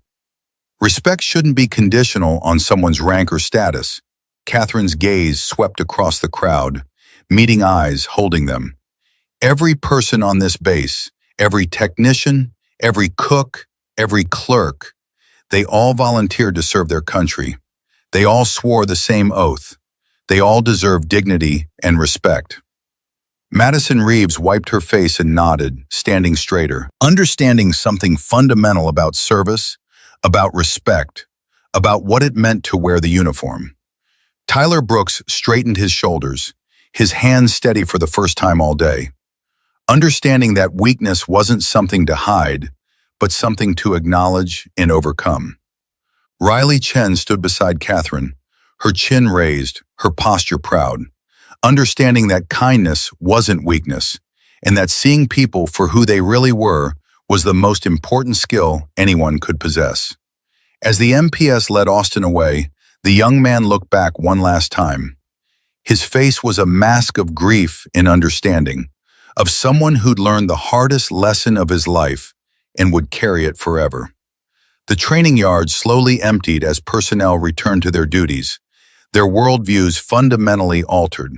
Respect shouldn't be conditional on someone's rank or status. Catherine's gaze swept across the crowd, meeting eyes, holding them. Every person on this base, every technician, every cook, every clerk, they all volunteered to serve their country. They all swore the same oath. They all deserve dignity and respect. Madison Reeves wiped her face and nodded, standing straighter, understanding something fundamental about service, about respect, about what it meant to wear the uniform. Tyler Brooks straightened his shoulders, his hands steady for the first time all day, understanding that weakness wasn't something to hide, but something to acknowledge and overcome. Riley Chen stood beside Catherine, her chin raised, her posture proud, understanding that kindness wasn't weakness, and that seeing people for who they really were was the most important skill anyone could possess. As the MPS led Austin away, the young man looked back one last time. His face was a mask of grief and understanding, of someone who'd learned the hardest lesson of his life and would carry it forever. The training yard slowly emptied as personnel returned to their duties, their worldviews fundamentally altered.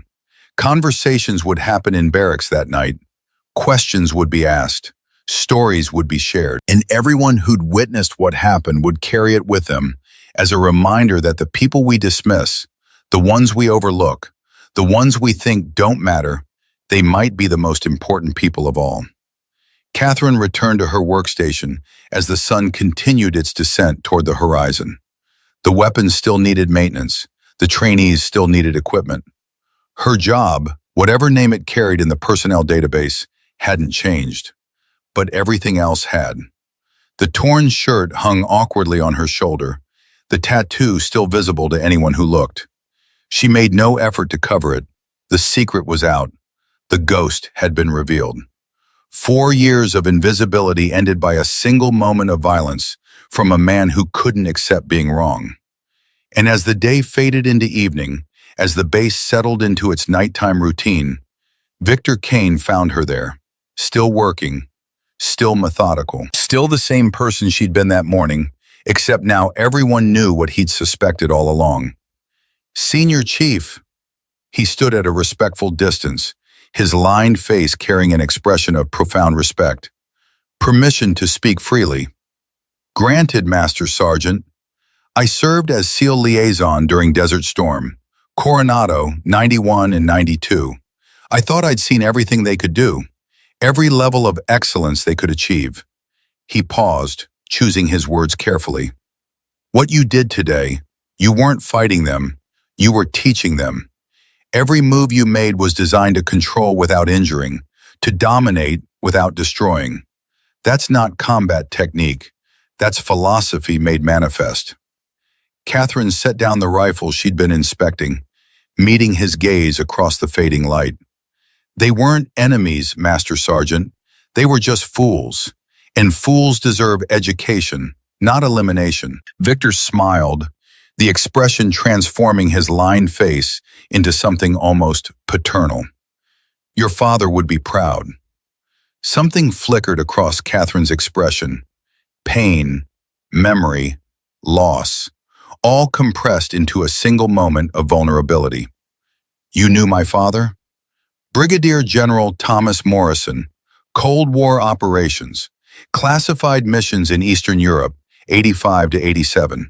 Conversations would happen in barracks that night. Questions would be asked. Stories would be shared, and everyone who'd witnessed what happened would carry it with them as a reminder that the people we dismiss, the ones we overlook, the ones we think don't matter, they might be the most important people of all. Catherine returned to her workstation as the sun continued its descent toward the horizon. The weapons still needed maintenance. The trainees still needed equipment. Her job, whatever name it carried in the personnel database, hadn't changed. But everything else had. The torn shirt hung awkwardly on her shoulder, the tattoo still visible to anyone who looked. She made no effort to cover it. The secret was out. The ghost had been revealed. 4 years of invisibility ended by a single moment of violence from a man who couldn't accept being wrong. And as the day faded into evening, as the base settled into its nighttime routine, Victor Kane found her there, still working, still methodical, still the same person she'd been that morning, except now everyone knew what he'd suspected all along. Senior Chief. He stood at a respectful distance, his lined face carrying an expression of profound respect. Permission to speak freely. Granted, Master Sergeant. I served as SEAL liaison during Desert Storm, Coronado, 91 and 92. I thought I'd seen everything they could do, every level of excellence they could achieve. He paused, choosing his words carefully. What you did today, you weren't fighting them, you were teaching them. Every move you made was designed to control without injuring, to dominate without destroying. That's not combat technique, that's philosophy made manifest. Catherine set down the rifle she'd been inspecting, meeting his gaze across the fading light. They weren't enemies, Master Sergeant. They were just fools. And fools deserve education, not elimination. Victor smiled, the expression transforming his lined face into something almost paternal. Your father would be proud. Something flickered across Catherine's expression. Pain, memory, loss, all compressed into a single moment of vulnerability. You knew my father? Brigadier General Thomas Morrison, Cold War Operations, classified missions in Eastern Europe, 85 to 87.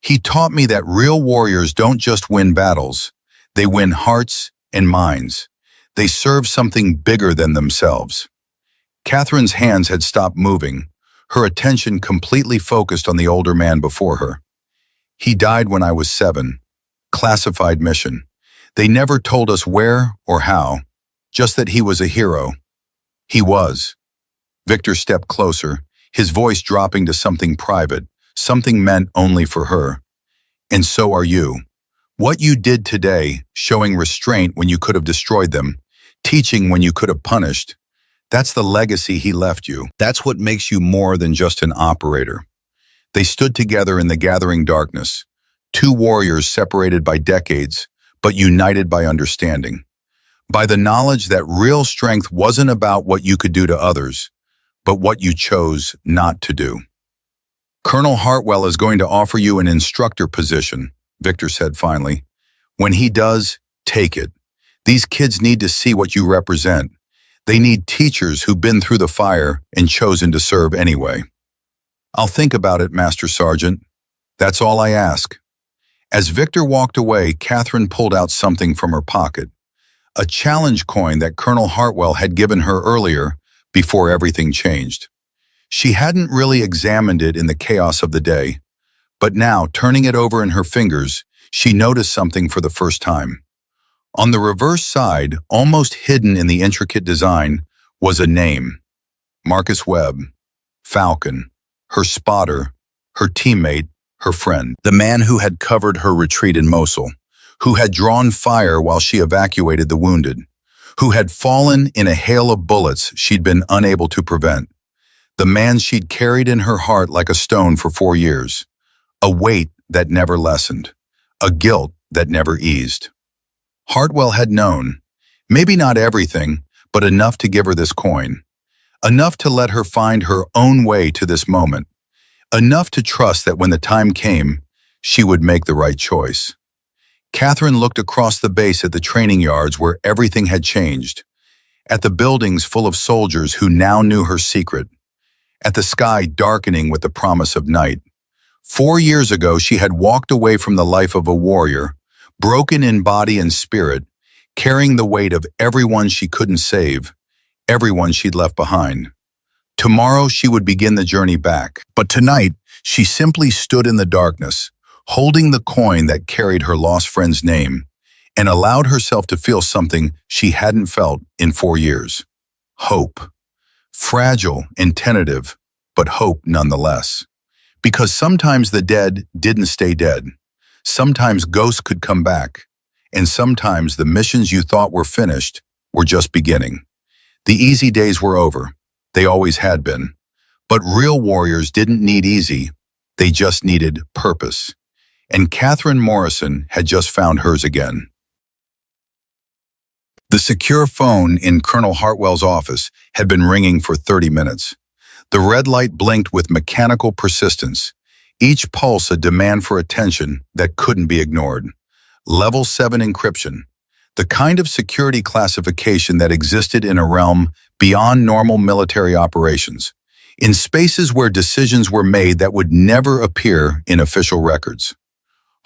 He taught me that real warriors don't just win battles, they win hearts and minds. They serve something bigger than themselves. Catherine's hands had stopped moving, her attention completely focused on the older man before her. He died when I was 7. Classified mission. They never told us where or how, just that he was a hero. He was. Victor stepped closer, his voice dropping to something private, something meant only for her. And so are you. What you did today, showing restraint when you could have destroyed them, teaching when you could have punished, that's the legacy he left you. That's what makes you more than just an operator. They stood together in the gathering darkness, 2 warriors separated by decades, but united by understanding. By the knowledge that real strength wasn't about what you could do to others, but what you chose not to do. Colonel Hartwell is going to offer you an instructor position, Victor said finally. When he does, take it. These kids need to see what you represent. They need teachers who've been through the fire and chosen to serve anyway. I'll think about it, Master Sergeant. That's all I ask. As Victor walked away, Catherine pulled out something from her pocket. A challenge coin that Colonel Hartwell had given her earlier before everything changed. She hadn't really examined it in the chaos of the day, but now, turning it over in her fingers, she noticed something for the first time. On the reverse side, almost hidden in the intricate design, was a name. Marcus Webb, Falcon, her spotter, her teammate, her friend. The man who had covered her retreat in Mosul, who had drawn fire while she evacuated the wounded, who had fallen in a hail of bullets she'd been unable to prevent. The man she'd carried in her heart like a stone for 4 years. A weight that never lessened. A guilt that never eased. Hartwell had known, maybe not everything, but enough to give her this coin. Enough to let her find her own way to this moment. Enough to trust that when the time came, she would make the right choice. Catherine looked across the base at the training yards where everything had changed, at the buildings full of soldiers who now knew her secret, at the sky darkening with the promise of night. 4 years ago, she had walked away from the life of a warrior, broken in body and spirit, carrying the weight of everyone she couldn't save, everyone she'd left behind. Tomorrow, she would begin the journey back. But tonight, she simply stood in the darkness, holding the coin that carried her lost friend's name, and allowed herself to feel something she hadn't felt in 4 years. Hope. Fragile and tentative, but hope nonetheless. Because sometimes the dead didn't stay dead. Sometimes ghosts could come back. And sometimes the missions you thought were finished were just beginning. The easy days were over. They always had been. But real warriors didn't need easy. They just needed purpose. And Catherine Morrison had just found hers again. The secure phone in Colonel Hartwell's office had been ringing for 30 minutes. The red light blinked with mechanical persistence, each pulse a demand for attention that couldn't be ignored. Level 7 encryption, the kind of security classification that existed in a realm beyond normal military operations, in spaces where decisions were made that would never appear in official records.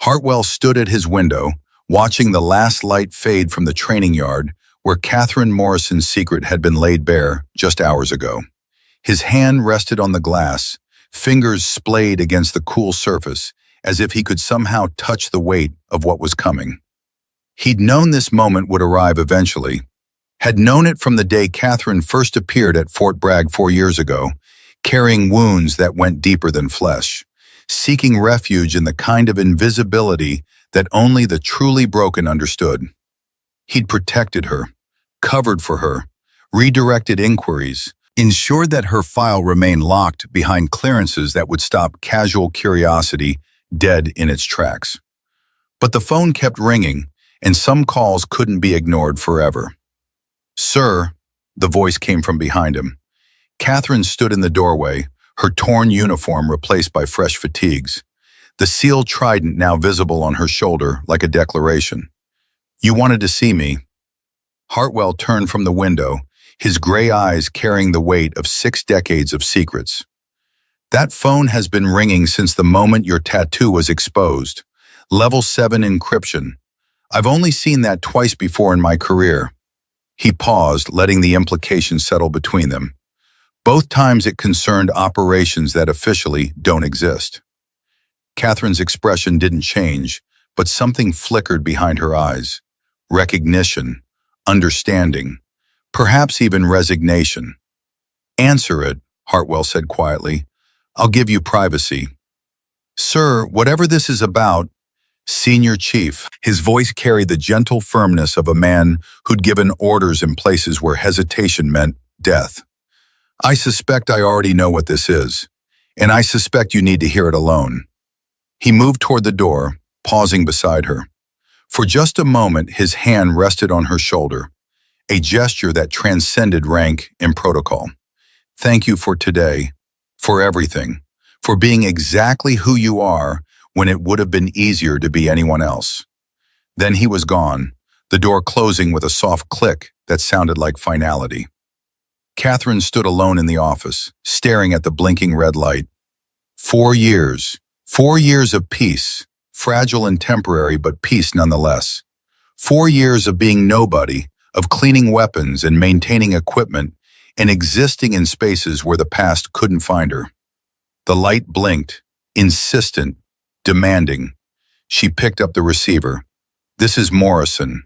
Hartwell stood at his window, watching the last light fade from the training yard where Catherine Morrison's secret had been laid bare just hours ago. His hand rested on the glass, fingers splayed against the cool surface, as if he could somehow touch the weight of what was coming. He'd known this moment would arrive eventually, had known it from the day Catherine first appeared at Fort Bragg 4 years ago, carrying wounds that went deeper than flesh, seeking refuge in the kind of invisibility that only the truly broken understood. He'd protected her, covered for her, redirected inquiries, ensured that her file remained locked behind clearances that would stop casual curiosity dead in its tracks. But the phone kept ringing, and some calls couldn't be ignored forever. "Sir," the voice came from behind him. Catherine stood in the doorway, her torn uniform replaced by fresh fatigues, the sealed trident now visible on her shoulder like a declaration. "You wanted to see me." Hartwell turned from the window, his gray eyes carrying the weight of 6 decades of secrets. "That phone has been ringing since the moment your tattoo was exposed. Level 7 encryption. I've only seen that twice before in my career." He paused, letting the implications settle between them. Both times it concerned operations that officially don't exist. Catherine's expression didn't change, but something flickered behind her eyes. Recognition, understanding, perhaps even resignation. "Answer it," Hartwell said quietly. "I'll give you privacy." "Sir, whatever this is about," Senior Chief. His voice carried the gentle firmness of a man who'd given orders in places where hesitation meant death. "I suspect I already know what this is, and I suspect you need to hear it alone." He moved toward the door, pausing beside her. For just a moment, his hand rested on her shoulder, a gesture that transcended rank and protocol. "Thank you for today, for everything, for being exactly who you are when it would have been easier to be anyone else." Then he was gone, the door closing with a soft click that sounded like finality. Catherine stood alone in the office, staring at the blinking red light. 4 years. 4 years of peace, fragile and temporary, but peace nonetheless. 4 years of being nobody, of cleaning weapons and maintaining equipment and existing in spaces where the past couldn't find her. The light blinked, insistent, demanding. She picked up the receiver. "This is Morrison."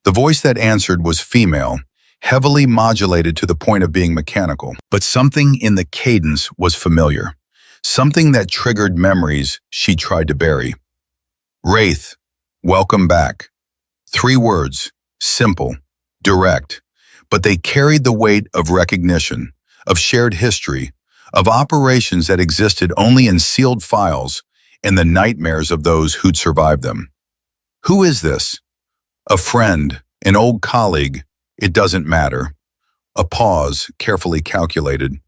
The voice that answered was female, heavily modulated to the point of being mechanical. But something in the cadence was familiar, something that triggered memories she tried to bury. "Wraith, welcome back." 3 words, simple, direct, but they carried the weight of recognition, of shared history, of operations that existed only in sealed files and the nightmares of those who'd survived them. "Who is this?" "A friend, an old colleague. It doesn't matter." A pause, carefully calculated.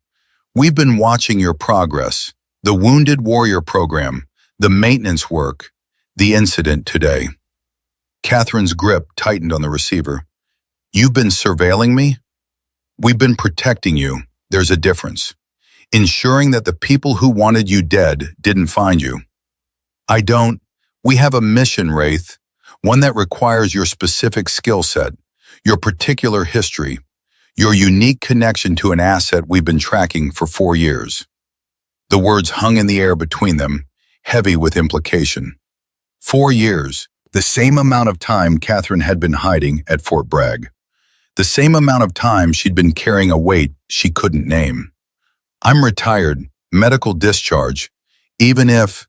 "We've been watching your progress, the Wounded Warrior program, the maintenance work, the incident today." Catherine's grip tightened on the receiver. "You've been surveilling me?" "We've been protecting you. There's a difference. Ensuring that the people who wanted you dead didn't find you." "I don't. We have a mission, Wraith, one that requires your specific skill set, your particular history, your unique connection to an asset we've been tracking for 4 years. The words hung in the air between them, heavy with implication. 4 years, the same amount of time Catherine had been hiding at Fort Bragg. The same amount of time she'd been carrying a weight she couldn't name. "I'm retired, medical discharge, even if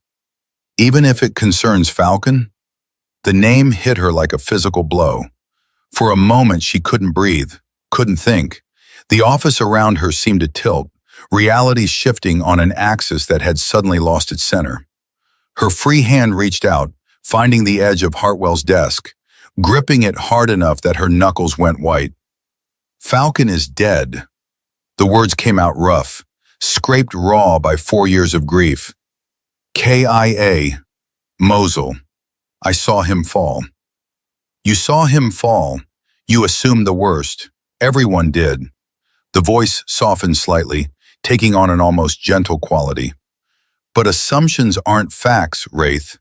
it concerns Falcon?" The name hit her like a physical blow. For a moment she couldn't breathe, couldn't think. The office around her seemed to tilt, reality shifting on an axis that had suddenly lost its center. Her free hand reached out, finding the edge of Hartwell's desk, gripping it hard enough that her knuckles went white. "Falcon is dead." The words came out rough, scraped raw by 4 years of grief. "KIA, Mosul. I saw him fall." "You saw him fall. You assumed the worst. Everyone did." The voice softened slightly, taking on an almost gentle quality. "But assumptions aren't facts, Wraith.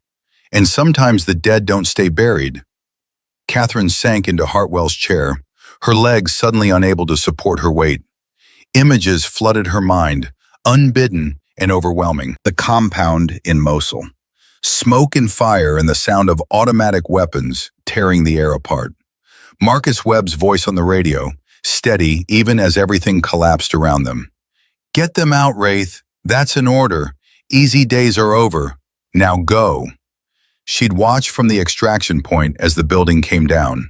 And sometimes the dead don't stay buried." Catherine sank into Hartwell's chair, her legs suddenly unable to support her weight. Images flooded her mind, unbidden and overwhelming. The compound in Mosul. Smoke and fire and the sound of automatic weapons tearing the air apart. Marcus Webb's voice on the radio, steady even as everything collapsed around them. "Get them out, Wraith. That's an order. Easy days are over. Now go. She'd watched from the extraction point as the building came down,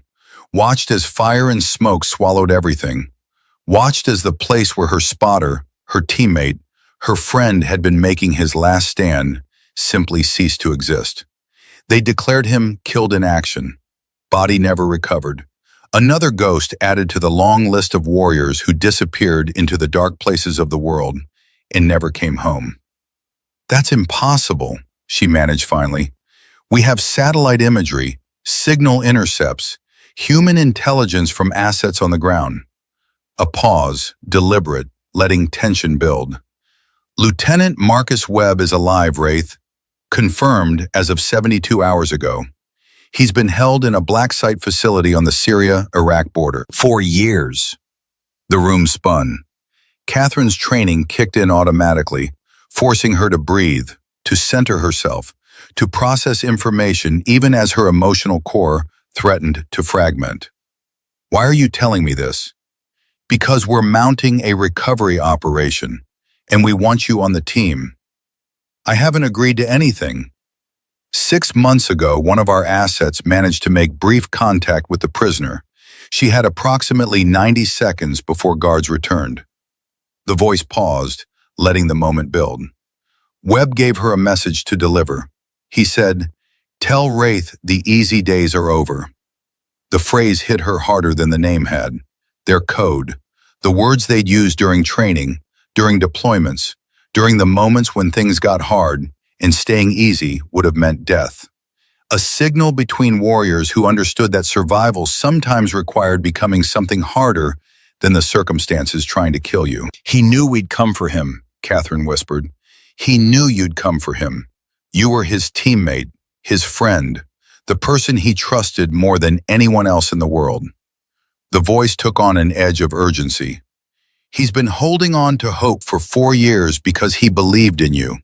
watched as fire and smoke swallowed everything, watched as the place where her spotter, her teammate, her friend had been making his last stand simply ceased to exist. They declared him killed in action. Body never recovered. Another ghost added to the long list of warriors who disappeared into the dark places of the world and never came home. That's impossible, she managed finally. We have satellite imagery, signal intercepts, human intelligence from assets on the ground. A pause, deliberate, letting tension build. Lieutenant Marcus Webb is alive, Wraith. Confirmed as of 72 hours ago. He's been held in a black site facility on the Syria-Iraq border for years. The room spun. Catherine's training kicked in automatically, forcing her to breathe, to center herself, to process information even as her emotional core threatened to fragment. Why are you telling me this? Because we're mounting a recovery operation, and we want you on the team. I haven't agreed to anything. 6 months ago, one of our assets managed to make brief contact with the prisoner. She had approximately 90 seconds before guards returned. The voice paused, letting the moment build. Webb gave her a message to deliver. He said, "Tell Wraith the easy days are over." The phrase hit her harder than the name had. Their code, the words they'd used during training, during deployments, during the moments when things got hard, and staying easy would have meant death. A signal between warriors who understood that survival sometimes required becoming something harder than the circumstances trying to kill you. He knew we'd come for him, Catherine whispered. He knew you'd come for him. You were his teammate, his friend, the person he trusted more than anyone else in the world. The voice took on an edge of urgency. He's been holding on to hope for 4 years because he believed in you.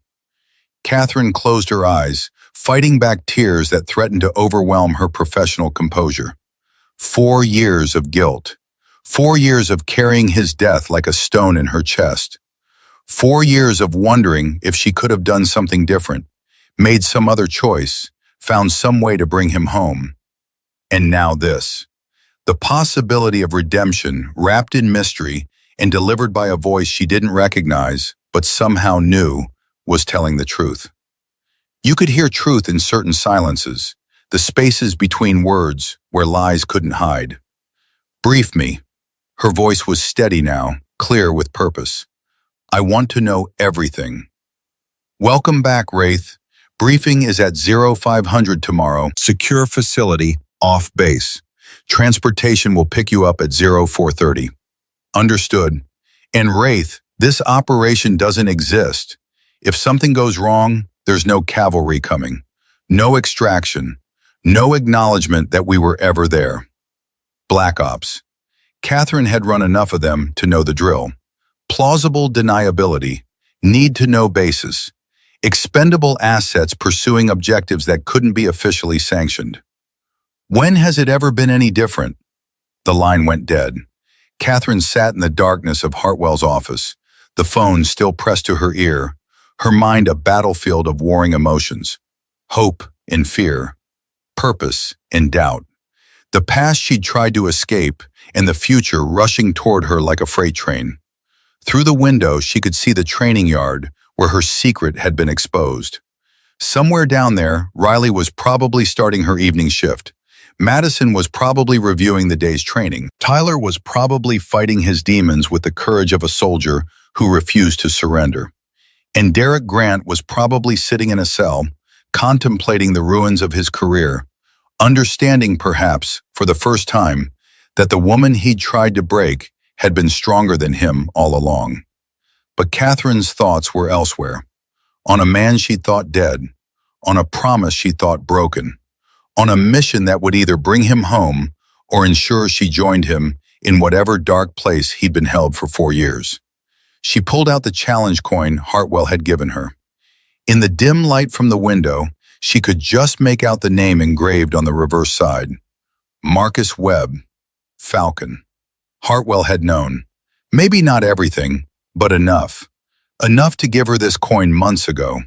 Catherine closed her eyes, fighting back tears that threatened to overwhelm her professional composure. 4 years of guilt. 4 years of carrying his death like a stone in her chest. 4 years of wondering if she could have done something different, made some other choice, found some way to bring him home. And now this. The possibility of redemption wrapped in mystery and delivered by a voice she didn't recognize, but somehow knew, was telling the truth. You could hear truth in certain silences, the spaces between words where lies couldn't hide. Brief me. Her voice was steady now, clear with purpose. I want to know everything. Welcome back, Wraith. Briefing is at 0500 tomorrow. Secure facility, off base. Transportation will pick you up at 0430. Understood. And Wraith, this operation doesn't exist. If something goes wrong, there's no cavalry coming. No extraction. No acknowledgement that we were ever there. Black Ops. Catherine had run enough of them to know the drill. Plausible deniability. Need-to-know basis. Expendable assets pursuing objectives that couldn't be officially sanctioned. When has it ever been any different? The line went dead. Catherine sat in the darkness of Hartwell's office, the phone still pressed to her ear, her mind a battlefield of warring emotions. Hope and fear. Purpose and doubt. The past she'd tried to escape, and the future rushing toward her like a freight train. Through the window, she could see the training yard where her secret had been exposed. Somewhere down there, Riley was probably starting her evening shift. Madison was probably reviewing the day's training. Tyler was probably fighting his demons with the courage of a soldier who refused to surrender. And Derek Grant was probably sitting in a cell, contemplating the ruins of his career, understanding perhaps, for the first time, that the woman he'd tried to break had been stronger than him all along. But Catherine's thoughts were elsewhere, on a man she thought dead, on a promise she thought broken, on a mission that would either bring him home or ensure she joined him in whatever dark place he'd been held for 4 years. She pulled out the challenge coin Hartwell had given her. In the dim light from the window, she could just make out the name engraved on the reverse side. Marcus Webb, Falcon. Hartwell had known. Maybe not everything, but enough. Enough to give her this coin months ago.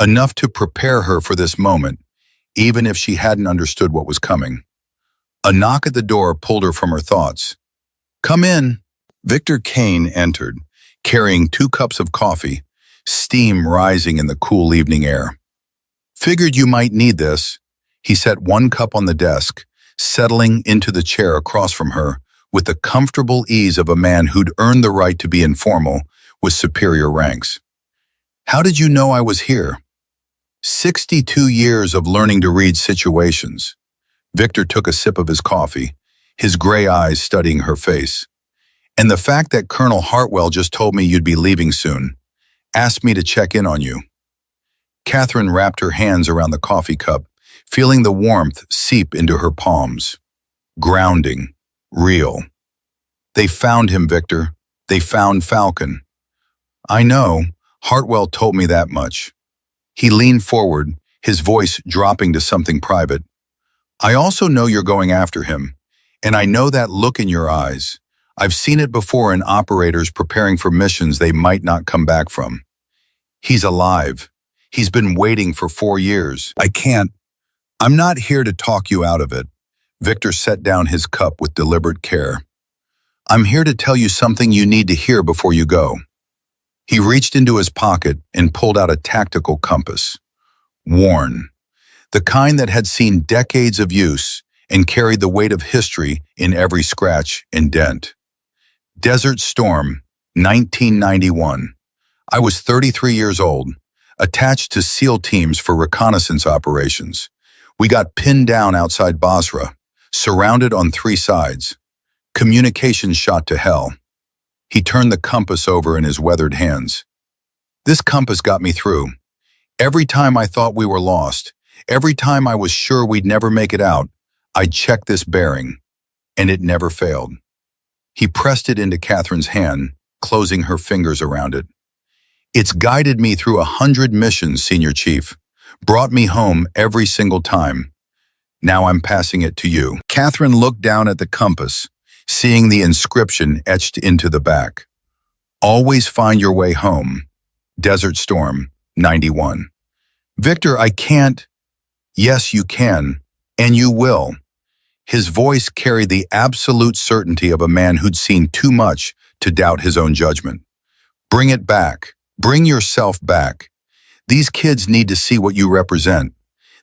Enough to prepare her for this moment, even if she hadn't understood what was coming. A knock at the door pulled her from her thoughts. "Come in." Victor Kane entered, carrying 2 cups of coffee, steam rising in the cool evening air. "Figured you might need this." He set 1 cup on the desk, settling into the chair across from her with the comfortable ease of a man who'd earned the right to be informal with superior ranks. "How did you know I was here?" 62 years of learning to read situations. Victor took a sip of his coffee, his gray eyes studying her face. "And the fact that Colonel Hartwell just told me you'd be leaving soon, asked me to check in on you." Catherine wrapped her hands around the coffee cup, feeling the warmth seep into her palms. Grounding. Real. "They found him, Victor. They found Falcon." "I know. Hartwell told me that much." He leaned forward, his voice dropping to something private. "I also know you're going after him, and I know that look in your eyes. I've seen it before in operators preparing for missions they might not come back from. He's alive. He's been waiting for 4 years. I can't. I'm not here to talk you out of it." Victor set down his cup with deliberate care. "I'm here to tell you something you need to hear before you go." He reached into his pocket and pulled out a tactical compass. Worn. The kind that had seen decades of use and carried the weight of history in every scratch and dent. Desert Storm, 1991. I was 33 years old, attached to SEAL teams for reconnaissance operations. We got pinned down outside Basra, surrounded on 3 sides. Communications shot to hell. He turned the compass over in his weathered hands. "This compass got me through. Every time I thought we were lost, every time I was sure we'd never make it out, I'd check this bearing, and it never failed." He pressed it into Catherine's hand, closing her fingers around it. "It's guided me through 100 missions, Senior Chief. Brought me home every single time. Now I'm passing it to you." Catherine looked down at the compass, seeing the inscription etched into the back. "Always find your way home. Desert Storm, 91. "Victor, I can't." "Yes, you can, and you will." His voice carried the absolute certainty of a man who'd seen too much to doubt his own judgment. "Bring it back. Bring yourself back. These kids need to see what you represent.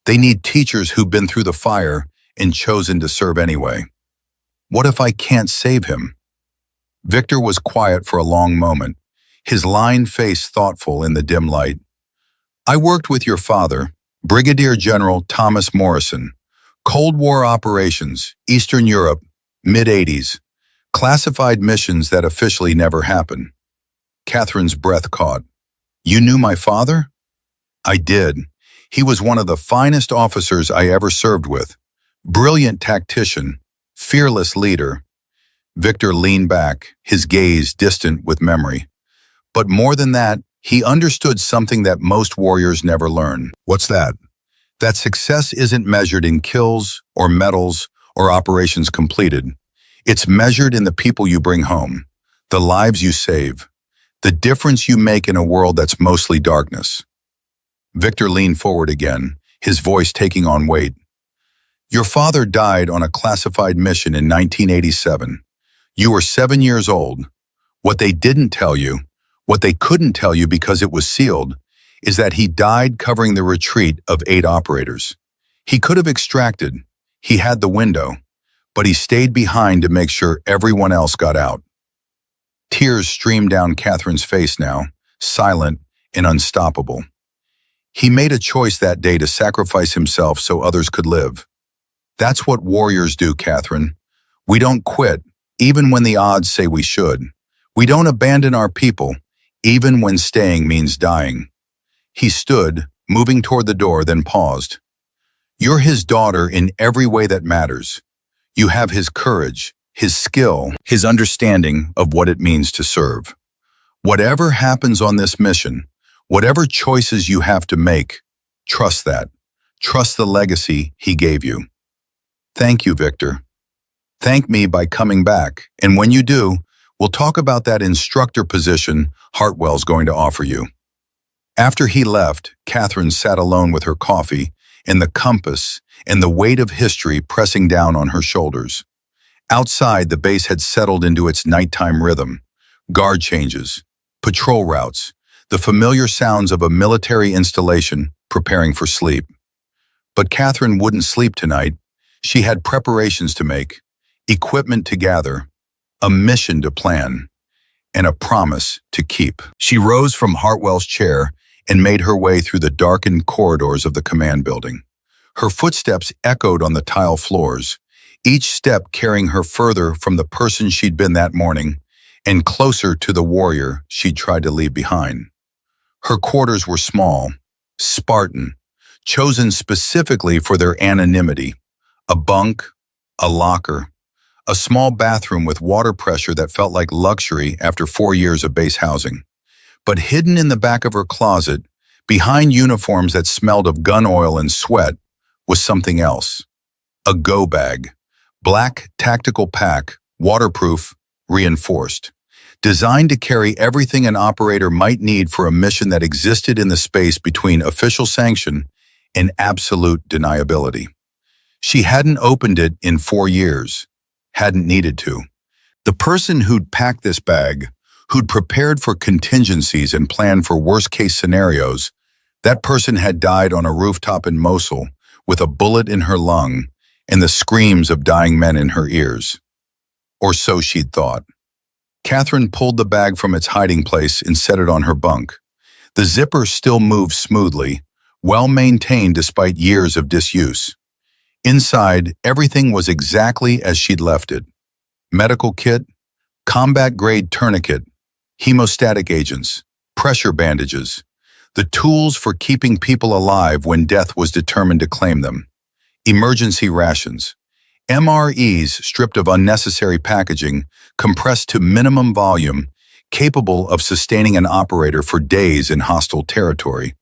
They need teachers who've been through the fire and chosen to serve anyway." "What if I can't save him?" Victor was quiet for a long moment, his lined face thoughtful in the dim light. "I worked with your father, Brigadier General Thomas Morrison. Cold War operations, Eastern Europe, mid-80s. Classified missions that officially never happened." Catherine's breath caught. "You knew my father?" "I did. He was one of the finest officers I ever served with. Brilliant tactician, fearless leader." Victor leaned back, his gaze distant with memory. "But more than that, he understood something that most warriors never learn." "What's that?" "That success isn't measured in kills or medals or operations completed. It's measured in the people you bring home, the lives you save, the difference you make in a world that's mostly darkness." Victor leaned forward again, his voice taking on weight. "Your father died on a classified mission in 1987. You were 7 years old. What they didn't tell you, what they couldn't tell you because it was sealed, is that he died covering the retreat of 8 operators. He could have extracted. He had the window, but he stayed behind to make sure everyone else got out." Tears streamed down Catherine's face now, silent and unstoppable. "He made a choice that day to sacrifice himself so others could live. That's what warriors do, Catherine. We don't quit, even when the odds say we should. We don't abandon our people, even when staying means dying." He stood, moving toward the door, then paused. "You're his daughter in every way that matters. You have his courage, his skill, his understanding of what it means to serve. Whatever happens on this mission, whatever choices you have to make, trust that. Trust the legacy he gave you." "Thank you, Victor. Thank me by coming back, and when you do, We'll talk about that instructor position Hartwell's going to offer you. After he left, Catherine sat alone with her coffee and the compass and the weight of history pressing down on her shoulders. Outside, the base had settled into its nighttime rhythm. Guard changes, patrol routes, the familiar sounds of a military installation preparing for sleep. But Catherine wouldn't sleep tonight. She had preparations to make, equipment to gather, a mission to plan, and a promise to keep. She rose from Hartwell's chair and made her way through the darkened corridors of the command building. Her footsteps echoed on the tile floors, each step carrying her further from the person she'd been that morning and closer to the warrior she'd tried to leave behind. Her quarters were small, Spartan, chosen specifically for their anonymity. A bunk, a locker, a small bathroom with water pressure that felt like luxury after 4 years of base housing. But hidden in the back of her closet, behind uniforms that smelled of gun oil and sweat, was something else. A go bag, black tactical pack, waterproof, reinforced, designed to carry everything an operator might need for a mission that existed in the space between official sanction and absolute deniability. She hadn't opened it in 4 years, hadn't needed to. The person who'd packed this bag, who'd prepared for contingencies and planned for worst-case scenarios, that person had died on a rooftop in Mosul with a bullet in her lung and the screams of dying men in her ears. Or so she'd thought. Catherine pulled the bag from its hiding place and set it on her bunk. The zipper still moved smoothly, well-maintained despite years of disuse. Inside, everything was exactly as she'd left it. Medical kit, combat-grade tourniquet, hemostatic agents, pressure bandages, the tools for keeping people alive when death was determined to claim them, emergency rations, MREs stripped of unnecessary packaging, compressed to minimum volume, capable of sustaining an operator for days in hostile territory,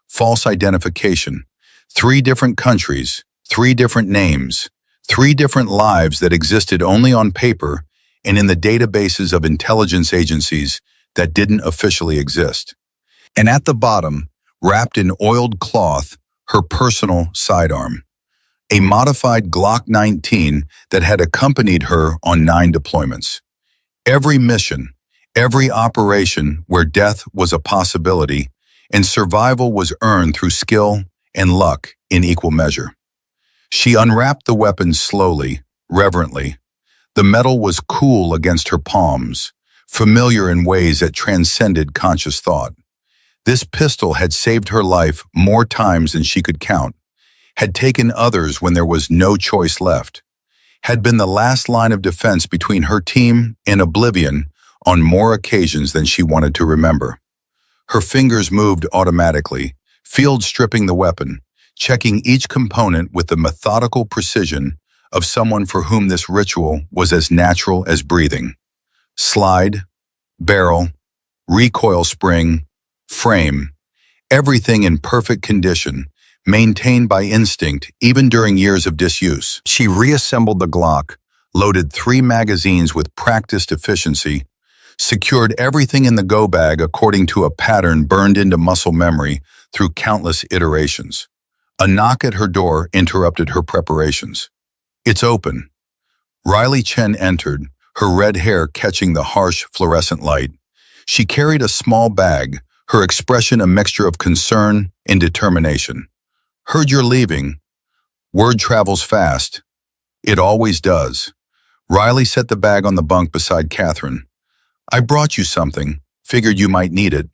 false identification, 3 different countries, 3 different names, 3 different lives that existed only on paper and in the databases of intelligence agencies that didn't officially exist. And at the bottom, wrapped in oiled cloth, her personal sidearm, a modified Glock 19 that had accompanied her on 9 deployments. Every mission, every operation where death was a possibility and survival was earned through skill and luck in equal measure. She unwrapped the weapon slowly, reverently. The metal was cool against her palms, familiar in ways that transcended conscious thought. This pistol had saved her life more times than she could count, had taken others when there was no choice left, had been the last line of defense between her team and oblivion on more occasions than she wanted to remember. Her fingers moved automatically, field stripping the weapon, checking each component with the methodical precision of someone for whom this ritual was as natural as breathing. Slide, barrel, recoil spring, frame, everything in perfect condition, maintained by instinct even during years of disuse. She reassembled the Glock, loaded 3 magazines with practiced efficiency, secured everything in the go bag according to a pattern burned into muscle memory through countless iterations. A knock at her door interrupted her preparations. "It's open." Riley Chen entered, her red hair catching the harsh fluorescent light. She carried a small bag, her expression a mixture of concern and determination. "Heard you're leaving. Word travels fast. It always does." Riley set the bag on the bunk beside Catherine. "I brought you something. Figured you might need it."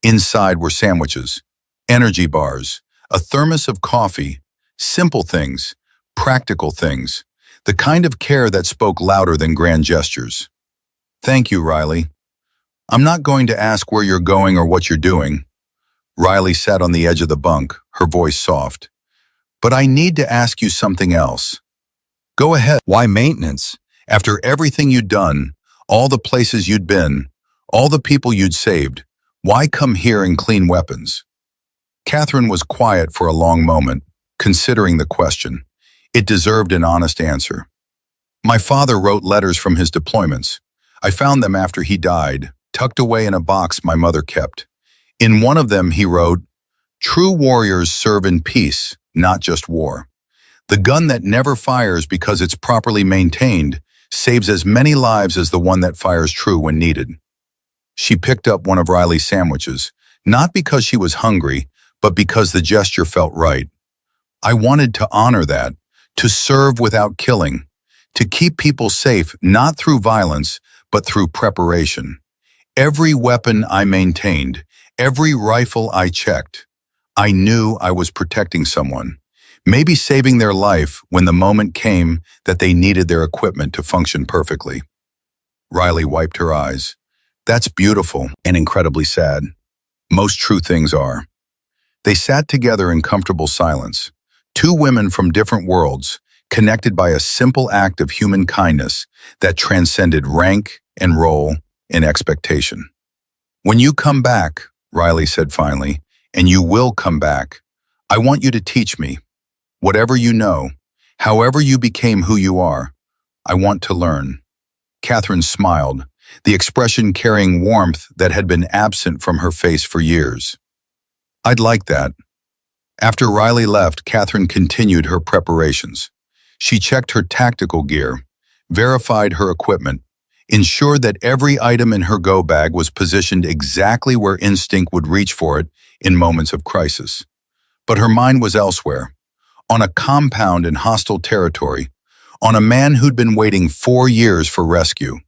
Inside were sandwiches, energy bars, a thermos of coffee, simple things, practical things, the kind of care that spoke louder than grand gestures. "Thank you, Riley. I'm not going to ask where you're going or what you're doing." Riley sat on the edge of the bunk, her voice soft. "But I need to ask you something else." "Go ahead." "Why maintenance? After everything you'd done, all the places you'd been, all the people you'd saved, why come here and clean weapons?" Catherine was quiet for a long moment, considering the question. It deserved an honest answer. "My father wrote letters from his deployments. I found them after he died, tucked away in a box my mother kept. In one of them, he wrote, "True warriors serve in peace, not just war. The gun that never fires because it's properly maintained saves as many lives as the one that fires true when needed." She picked up one of Riley's sandwiches, not because she was hungry, but because the gesture felt right. I wanted to honor that, to serve without killing, to keep people safe not through violence, but through preparation. Every weapon I maintained, every rifle I checked, I knew I was protecting someone, maybe saving their life when the moment came that they needed their equipment to function perfectly. Riley wiped her eyes. That's beautiful and incredibly sad. Most true things are. They sat together in comfortable silence, two women from different worlds, connected by a simple act of human kindness that transcended rank and role and expectation. "When you come back," Riley said finally, "and you will come back, I want you to teach me. Whatever you know, however you became who you are, I want to learn." Catherine smiled, the expression carrying warmth that had been absent from her face for years. "I'd like that." After Riley left, Catherine continued her preparations. She checked her tactical gear, verified her equipment, ensured that every item in her go bag was positioned exactly where instinct would reach for it in moments of crisis. But her mind was elsewhere, on a compound in hostile territory, on a man who'd been waiting 4 years for rescue,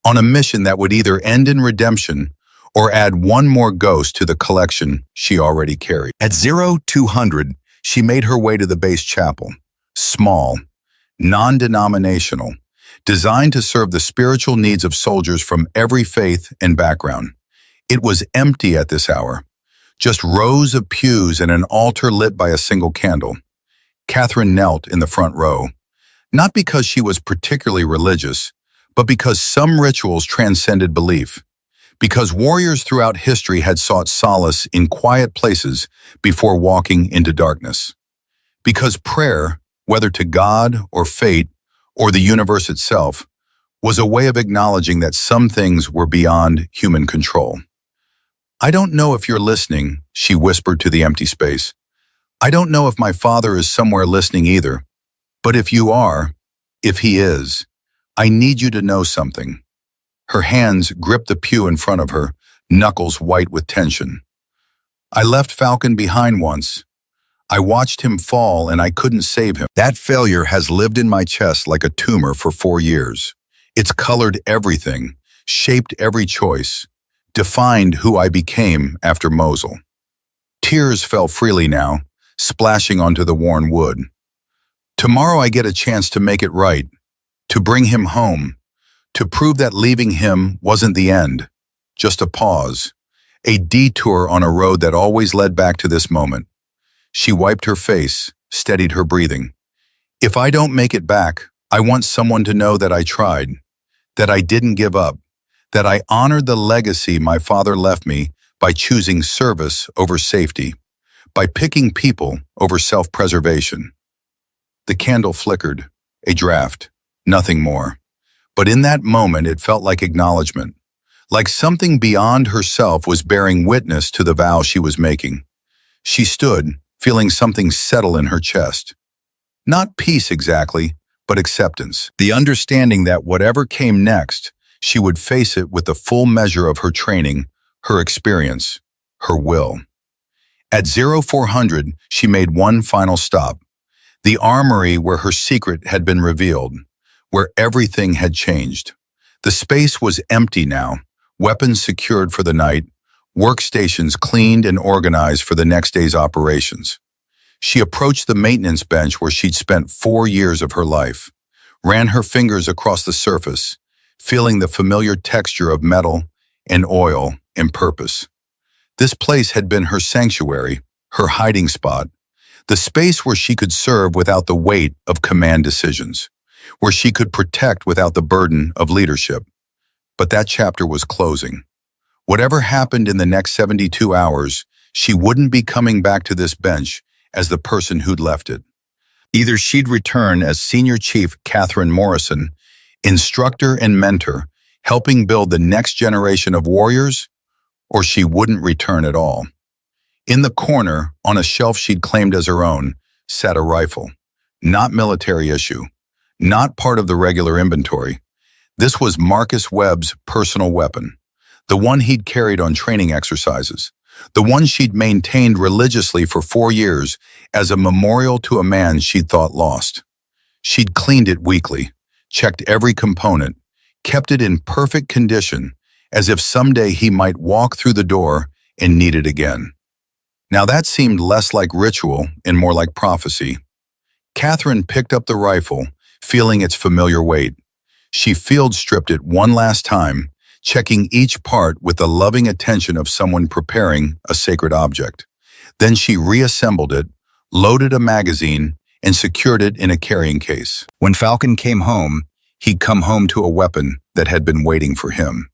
on a mission that would either end in redemption or add one more ghost to the collection she already carried. At 0200, she made her way to the base chapel, small, non-denominational, designed to serve the spiritual needs of soldiers from every faith and background. It was empty at this hour, just rows of pews and an altar lit by a single candle. Catherine knelt in the front row, not because she was particularly religious, but because some rituals transcended belief, because warriors throughout history had sought solace in quiet places before walking into darkness, because prayer, whether to God or fate or the universe itself, was a way of acknowledging that some things were beyond human control. "I don't know if you're listening," she whispered to the empty space. "I don't know if my father is somewhere listening either. But if you are, if he is, I need you to know something." Her hands gripped the pew in front of her, knuckles white with tension. "I left Falcon behind once. I watched him fall and I couldn't save him. That failure has lived in my chest like a tumor for 4 years. It's colored everything, shaped every choice, defined who I became after Mosul." Tears fell freely now, splashing onto the worn wood. "Tomorrow I get a chance to make it right, to bring him home, to prove that leaving him wasn't the end, just a pause, a detour on a road that always led back to this moment." She wiped her face, steadied her breathing. "If I don't make it back, I want someone to know that I tried, that I didn't give up, that I honored the legacy my father left me by choosing service over safety, by picking people over self-preservation." The candle flickered, a draft, nothing more. But in that moment, it felt like acknowledgement, like something beyond herself was bearing witness to the vow she was making. She stood, feeling something settle in her chest. Not peace exactly, but acceptance. The understanding that whatever came next, she would face it with the full measure of her training, her experience, her will. At 0400, she made one final stop. The armory where her secret had been revealed, where everything had changed. The space was empty now, weapons secured for the night, workstations cleaned and organized for the next day's operations. She approached the maintenance bench where she'd spent 4 years of her life, ran her fingers across the surface, feeling the familiar texture of metal and oil and purpose. This place had been her sanctuary, her hiding spot, the space where she could serve without the weight of command decisions, where she could protect without the burden of leadership. But that chapter was closing. Whatever happened in the next 72 hours, she wouldn't be coming back to this bench as the person who'd left it. Either she'd return as Senior Chief Catherine Morrison, instructor and mentor, helping build the next generation of warriors, or she wouldn't return at all. In the corner, on a shelf she'd claimed as her own, sat a rifle. Not military issue, not part of the regular inventory. This was Marcus Webb's personal weapon, the one he'd carried on training exercises, the one she'd maintained religiously for 4 years as a memorial to a man she'd thought lost. She'd cleaned it weekly, checked every component, kept it in perfect condition, as if someday he might walk through the door and need it again. Now that seemed less like ritual and more like prophecy. Catherine picked up the rifle, feeling its familiar weight. She field-stripped it one last time, checking each part with the loving attention of someone preparing a sacred object. Then she reassembled it, loaded a magazine, and secured it in a carrying case. When Falcon came home, he'd come home to a weapon that had been waiting for him,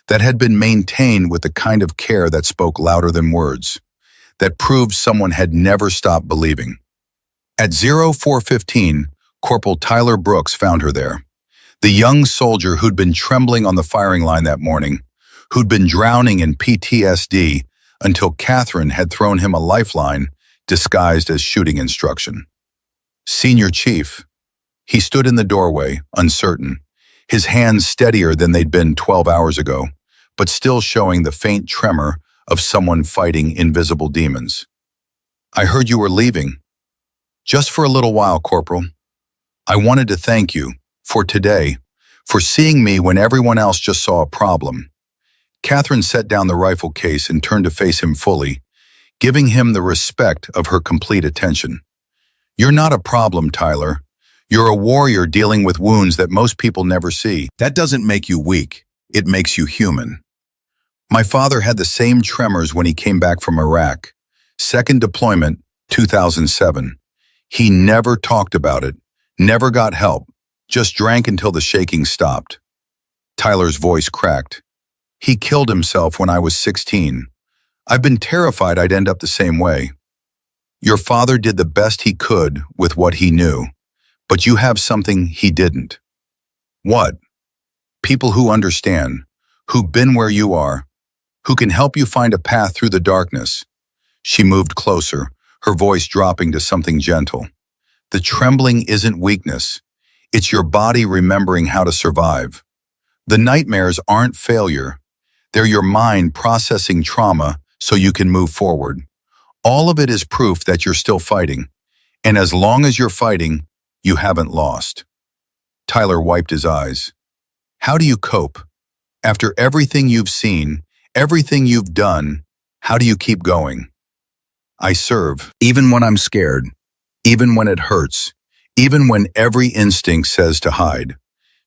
that had been maintained with the kind of care that spoke louder than words, that proved someone had never stopped believing. At 04:15, Corporal Tyler Brooks found her there. The young soldier who'd been trembling on the firing line that morning, who'd been drowning in PTSD until Catherine had thrown him a lifeline disguised as shooting instruction. Senior Chief. He stood in the doorway, uncertain, his hands steadier than they'd been 12 hours ago, but still showing the faint tremor of someone fighting invisible demons. I heard you were leaving. Just for a little while, Corporal. I wanted to thank you, for today, for seeing me when everyone else just saw a problem. Catherine set down the rifle case and turned to face him fully, giving him the respect of her complete attention. You're not a problem, Tyler. You're a warrior dealing with wounds that most people never see. That doesn't make you weak. It makes you human. My father had the same tremors when he came back from Iraq. Second deployment, 2007. He never talked about it, never got help, just drank until the shaking stopped. Tyler's voice cracked. He killed himself when I was 16. I've been terrified I'd end up the same way. Your father did the best he could with what he knew, but you have something he didn't. What? People who understand, who've been where you are, who can help you find a path through the darkness. She moved closer, her voice dropping to something gentle. The trembling isn't weakness. It's your body remembering how to survive. The nightmares aren't failure. They're your mind processing trauma so you can move forward. All of it is proof that you're still fighting. And as long as you're fighting, you haven't lost. Tyler wiped his eyes. How do you cope? After everything you've seen, everything you've done, how do you keep going? I serve, even when I'm scared, even when it hurts, even when every instinct says to hide.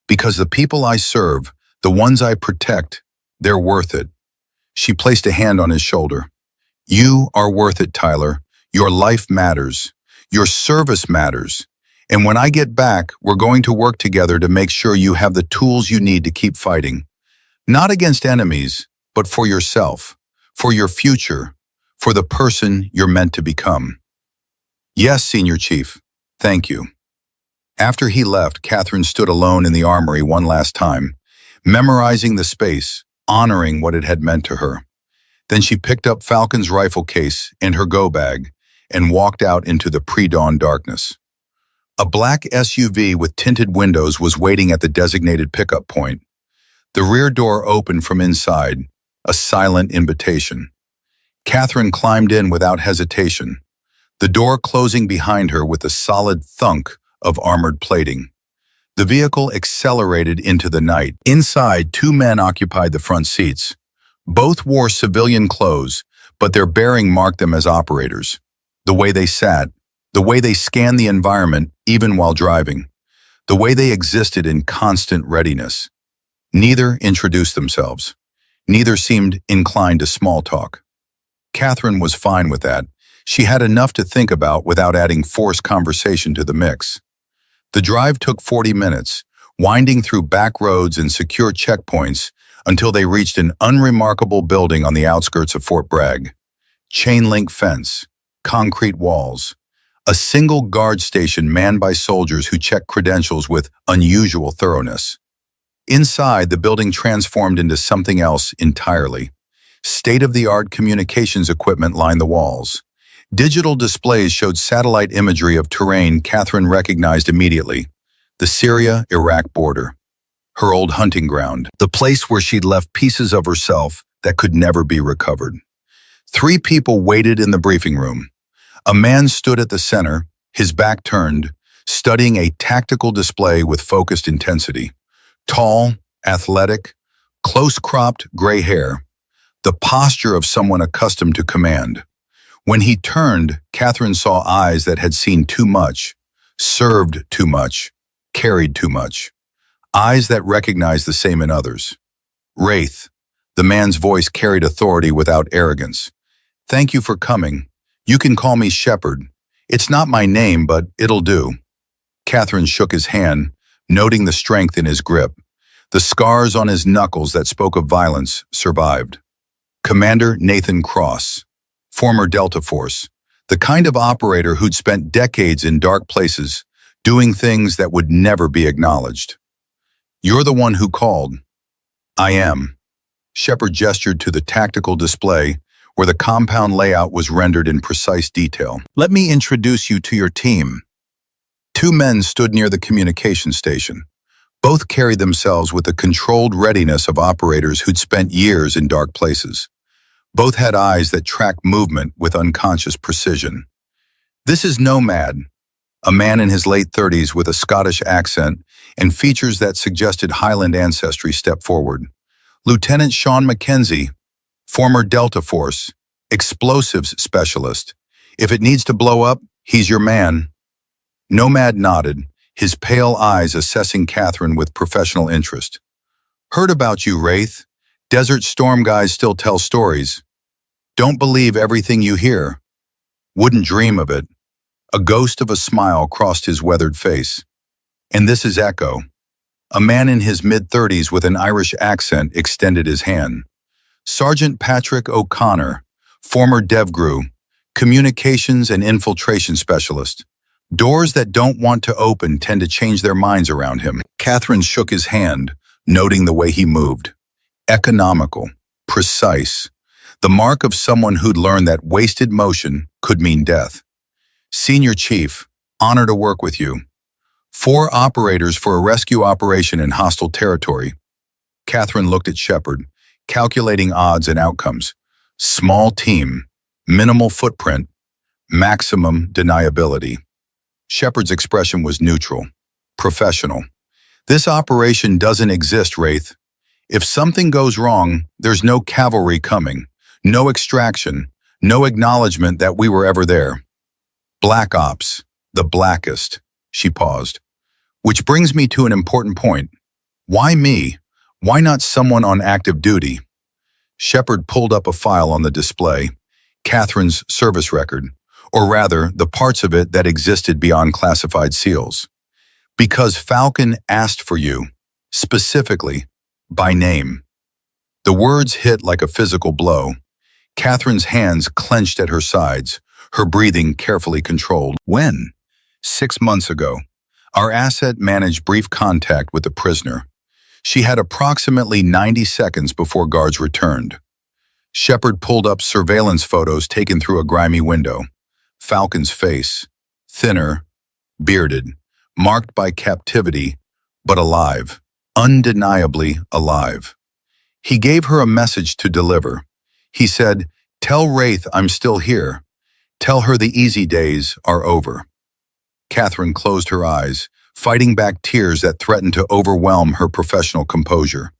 Because the people I serve, the ones I protect, they're worth it. She placed a hand on his shoulder. You are worth it, Tyler. Your life matters. Your service matters. And when I get back, we're going to work together to make sure you have the tools you need to keep fighting. Not against enemies, but for yourself, for your future, for the person you're meant to become. Yes, Senior Chief. Thank you. After he left, Catherine stood alone in the armory one last time, memorizing the space, honoring what it had meant to her. Then she picked up Falcon's rifle case and her go bag and walked out into the pre-dawn darkness. A black SUV with tinted windows was waiting at the designated pickup point. The rear door opened from inside, a silent invitation. Catherine climbed in without hesitation, the door closing behind her with a solid thunk of armored plating. The vehicle accelerated into the night. Inside, 2 men occupied the front seats. Both wore civilian clothes, but their bearing marked them as operators. The way they sat, the way they scanned the environment even while driving, the way they existed in constant readiness. Neither introduced themselves. Neither seemed inclined to small talk. Catherine was fine with that. She had enough to think about without adding forced conversation to the mix. The drive took 40 minutes, winding through back roads and secure checkpoints until they reached an unremarkable building on the outskirts of Fort Bragg. Chain-link fence, concrete walls, a single guard station manned by soldiers who checked credentials with unusual thoroughness. Inside, the building transformed into something else entirely. State-of-the-art communications equipment lined the walls. Digital displays showed satellite imagery of terrain Catherine recognized immediately: the Syria-Iraq border, her old hunting ground, the place where she'd left pieces of herself that could never be recovered. 3 people waited in the briefing room. A man stood at the center, his back turned, studying a tactical display with focused intensity. Tall, athletic, close-cropped gray hair, the posture of someone accustomed to command. When he turned, Catherine saw eyes that had seen too much, served too much, carried too much. Eyes that recognized the same in others. Wraith, the man's voice carried authority without arrogance. "Thank you for coming. You can call me Shepard. It's not my name, but it'll do." Catherine shook his hand, noting the strength in his grip. The scars on his knuckles that spoke of violence survived. Commander Nathan Cross, former Delta Force, the kind of operator who'd spent decades in dark places, doing things that would never be acknowledged. "You're the one who called." "I am." Shepard gestured to the tactical display, where the compound layout was rendered in precise detail. "Let me introduce you to your team." 2 men stood near the communication station. Both carried themselves with the controlled readiness of operators who'd spent years in dark places. Both had eyes that tracked movement with unconscious precision. "This is Nomad," a man in his late 30s with a Scottish accent and features that suggested Highland ancestry, stepped forward. "Lieutenant Sean Mackenzie, former Delta Force, explosives specialist. If it needs to blow up, he's your man." Nomad nodded, his pale eyes assessing Catherine with professional interest. "Heard about you, Wraith. Desert Storm guys still tell stories. Don't believe everything you hear." "Wouldn't dream of it." A ghost of a smile crossed his weathered face. "And this is Echo." A man in his mid-30s with an Irish accent extended his hand. "Sergeant Patrick O'Connor, former DevGru, communications and infiltration specialist. Doors that don't want to open tend to change their minds around him." Catherine shook his hand, noting the way he moved. Economical, precise, the mark of someone who'd learned that wasted motion could mean death. "Senior Chief, honor to work with you. 4 operators for a rescue operation in hostile territory." Catherine looked at Shepard, calculating odds and outcomes. Small team, minimal footprint, maximum deniability. Shepard's expression was neutral, professional. "This operation doesn't exist, Wraith. If something goes wrong, there's no cavalry coming, no extraction, no acknowledgement that we were ever there. Black Ops, the blackest." She paused. "Which brings me to an important point. Why me? Why not someone on active duty?" Shepard pulled up a file on the display, Catherine's service record, or rather, the parts of it that existed beyond classified seals. "Because Falcon asked for you, specifically, by name." The words hit like a physical blow. Catherine's hands clenched at her sides, her breathing carefully controlled. "When?" 6 months ago. Our asset managed brief contact with the prisoner. She had approximately 90 seconds before guards returned. Shepard pulled up surveillance photos taken through a grimy window. Falcon's face, thinner, bearded, marked by captivity, but alive, undeniably alive. He gave her a message to deliver. He said, "Tell Wraith I'm still here. Tell her the easy days are over." Catherine closed her eyes, fighting back tears that threatened to overwhelm her professional composure.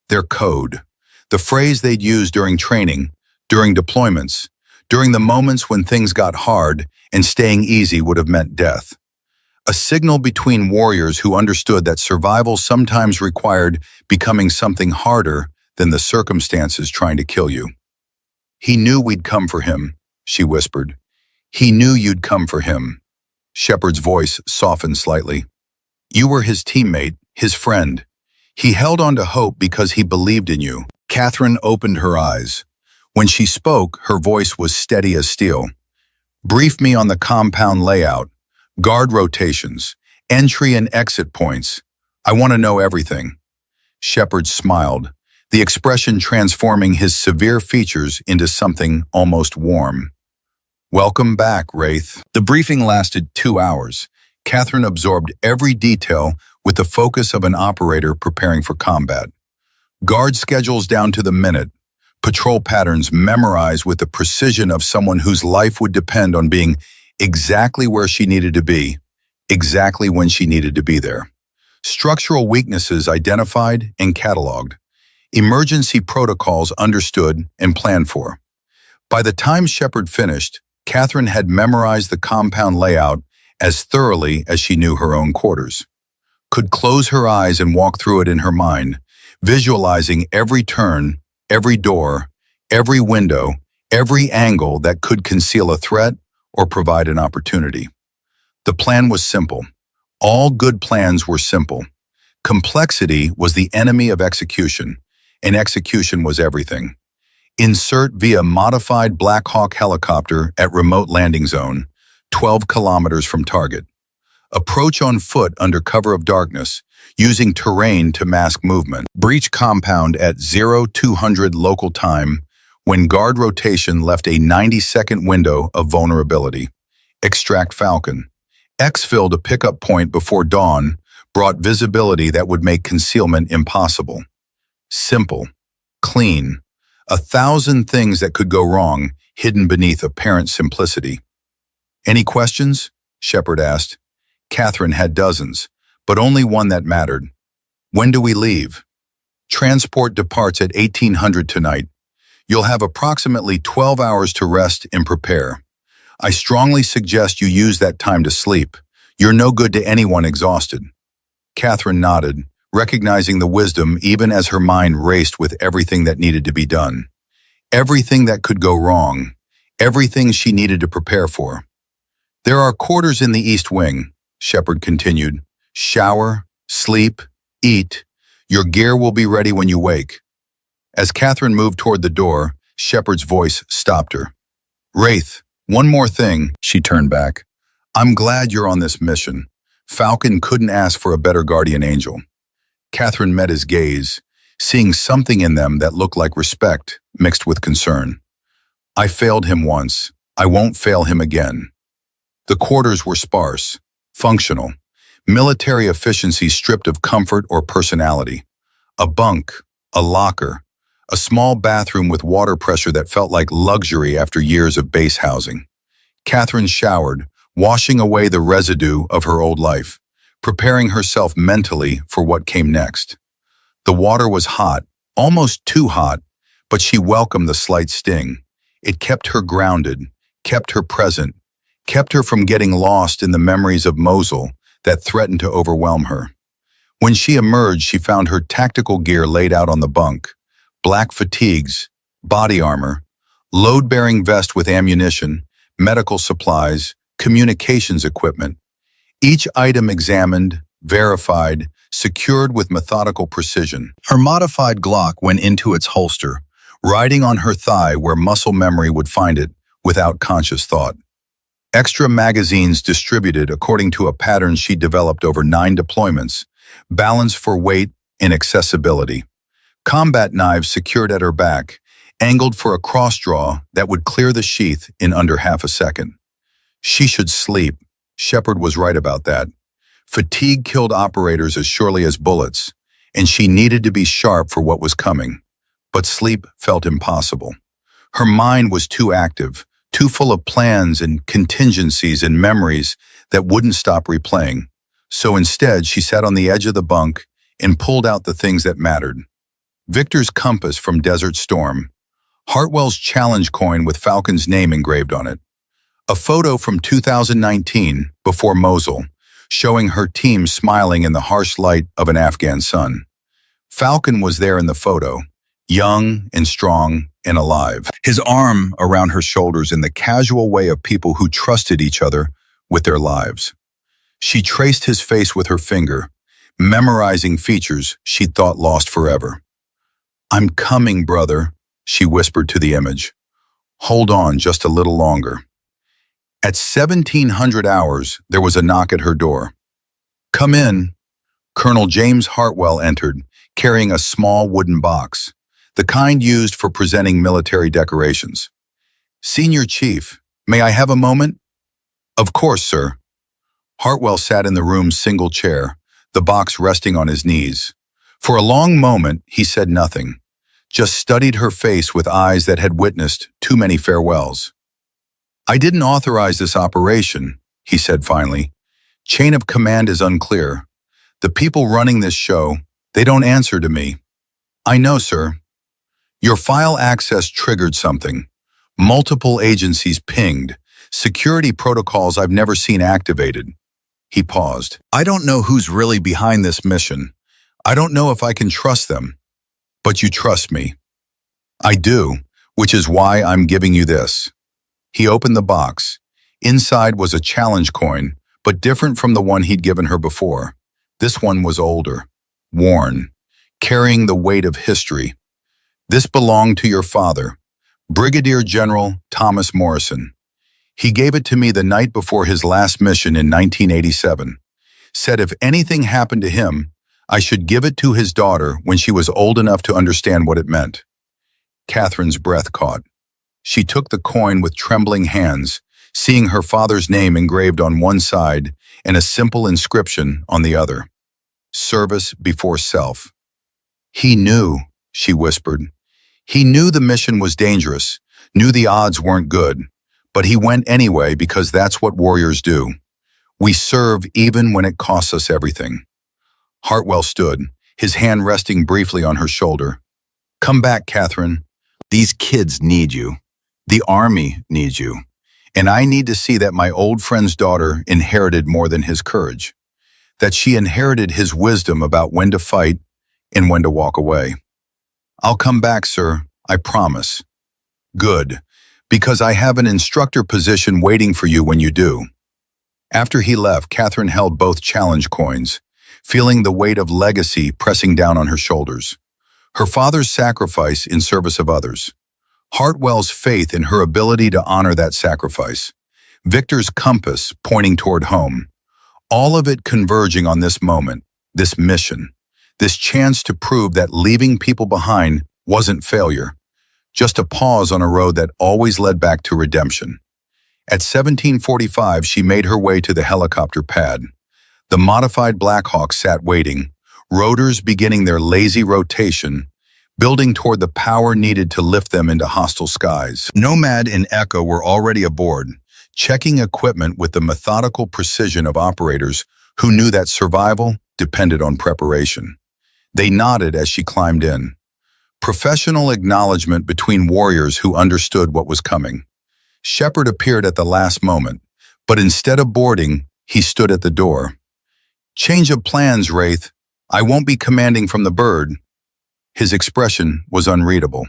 Their code, the phrase they'd used during training, during deployments, during the moments when things got hard and staying easy would have meant death. A signal between warriors who understood that survival sometimes required becoming something harder than the circumstances trying to kill you. "He knew we'd come for him," she whispered. "He knew you'd come for him." Shepard's voice softened slightly. "You were his teammate, his friend. He held on to hope because he believed in you." Catherine opened her eyes. When she spoke, her voice was steady as steel. "Brief me on the compound layout, guard rotations, entry and exit points. I want to know everything." Shepard smiled, the expression transforming his severe features into something almost warm. Welcome back, Wraith. The briefing lasted 2 hours. Catherine absorbed every detail with the focus of an operator preparing for combat. Guard schedules down to the minute, patrol patterns memorized with the precision of someone whose life would depend on being exactly where she needed to be, exactly when she needed to be there. Structural weaknesses identified and cataloged. Emergency protocols understood and planned for. By the time Shepard finished, Catherine had memorized the compound layout as thoroughly as she knew her own quarters. Could close her eyes and walk through it in her mind, visualizing every turn, every door, every window, every angle that could conceal a threat or provide an opportunity. The plan was simple. All good plans were simple. Complexity was the enemy of execution, and execution was everything. Insert via modified Black Hawk helicopter at remote landing zone, 12 kilometers from target. Approach on foot under cover of darkness, using terrain to mask movement. Breach compound at 0200 local time, when guard rotation left a 90-second window of vulnerability. Extract Falcon. Exfil to pickup point before dawn brought visibility that would make concealment impossible. Simple. Clean. 1,000 things that could go wrong, hidden beneath apparent simplicity. Any questions? Shepard asked. Catherine had dozens, but only one that mattered. When do we leave? Transport departs at 1800 tonight. You'll have approximately 12 hours to rest and prepare. I strongly suggest you use that time to sleep. You're no good to anyone exhausted. Catherine nodded, recognizing the wisdom even as her mind raced with everything that needed to be done. Everything that could go wrong. Everything she needed to prepare for. There are quarters in the East Wing, Shepard continued. Shower, sleep, eat. Your gear will be ready when you wake. As Catherine moved toward the door, Shepard's voice stopped her. Wraith, one more thing, she turned back. I'm glad you're on this mission. Falcon couldn't ask for a better guardian angel. Catherine met his gaze, seeing something in them that looked like respect mixed with concern. I failed him once. I won't fail him again. The quarters were sparse, functional, military efficiency stripped of comfort or personality. A bunk, a locker, a small bathroom with water pressure that felt like luxury after years of base housing. Catherine showered, washing away the residue of her old life, preparing herself mentally for what came next. The water was hot, almost too hot, but she welcomed the slight sting. It kept her grounded, kept her present, kept her from getting lost in the memories of Mosul that threatened to overwhelm her. When she emerged, she found her tactical gear laid out on the bunk. Black fatigues, body armor, load-bearing vest with ammunition, medical supplies, communications equipment. Each item examined, verified, secured with methodical precision. Her modified Glock went into its holster, riding on her thigh where muscle memory would find it without conscious thought. Extra magazines distributed according to a pattern she developed over 9 deployments, balanced for weight and accessibility. Combat knives secured at her back, angled for a cross-draw that would clear the sheath in under half a second. She should sleep. Shepard was right about that. Fatigue killed operators as surely as bullets, and she needed to be sharp for what was coming. But sleep felt impossible. Her mind was too active, too full of plans and contingencies and memories that wouldn't stop replaying. So instead, she sat on the edge of the bunk and pulled out the things that mattered. Victor's compass from Desert Storm, Hartwell's challenge coin with Falcon's name engraved on it, a photo from 2019, before Mosul, showing her team smiling in the harsh light of an Afghan sun. Falcon was there in the photo, young and strong and alive, his arm around her shoulders in the casual way of people who trusted each other with their lives. She traced his face with her finger, memorizing features she'd thought lost forever. "I'm coming, brother," she whispered to the image. "Hold on just a little longer." At 1700 hours, there was a knock at her door. "Come in." Colonel James Hartwell entered, carrying a small wooden box, the kind used for presenting military decorations. "Senior Chief, may I have a moment?" "Of course, sir." Hartwell sat in the room's single chair, the box resting on his knees. For a long moment, he said nothing, just studied her face with eyes that had witnessed too many farewells. "I didn't authorize this operation," he said finally. "Chain of command is unclear. The people running this show, they don't answer to me." "I know, sir." "Your file access triggered something. Multiple agencies pinged. Security protocols I've never seen activated." He paused. "I don't know who's really behind this mission. I don't know if I can trust them. But you trust me." "I do, which is why I'm giving you this." He opened the box. Inside was a challenge coin, but different from the one he'd given her before. This one was older, worn, carrying the weight of history. "This belonged to your father, Brigadier General Thomas Morrison. He gave it to me the night before his last mission in 1987. Said if anything happened to him, I should give it to his daughter when she was old enough to understand what it meant." Catherine's breath caught. She took the coin with trembling hands, seeing her father's name engraved on one side and a simple inscription on the other. "Service before self." "He knew," she whispered. "He knew the mission was dangerous, knew the odds weren't good, but he went anyway because that's what warriors do. We serve even when it costs us everything." Hartwell stood, his hand resting briefly on her shoulder. "Come back, Catherine. These kids need you. The Army needs you. And I need to see that my old friend's daughter inherited more than his courage. That she inherited his wisdom about when to fight and when to walk away." "I'll come back, sir. I promise." "Good, because I have an instructor position waiting for you when you do." After he left, Catherine held both challenge coins, feeling the weight of legacy pressing down on her shoulders. Her father's sacrifice in service of others. Hartwell's faith in her ability to honor that sacrifice. Victor's compass pointing toward home. All of it converging on this moment, this mission, this chance to prove that leaving people behind wasn't failure, just a pause on a road that always led back to redemption. At 17:45, she made her way to the helicopter pad. The modified Black Hawk sat waiting, rotors beginning their lazy rotation, building toward the power needed to lift them into hostile skies. Nomad and Echo were already aboard, checking equipment with the methodical precision of operators who knew that survival depended on preparation. They nodded as she climbed in. Professional acknowledgement between warriors who understood what was coming. Shepard appeared at the last moment, but instead of boarding, he stood at the door. "Change of plans, Wraith. I won't be commanding from the bird." His expression was unreadable.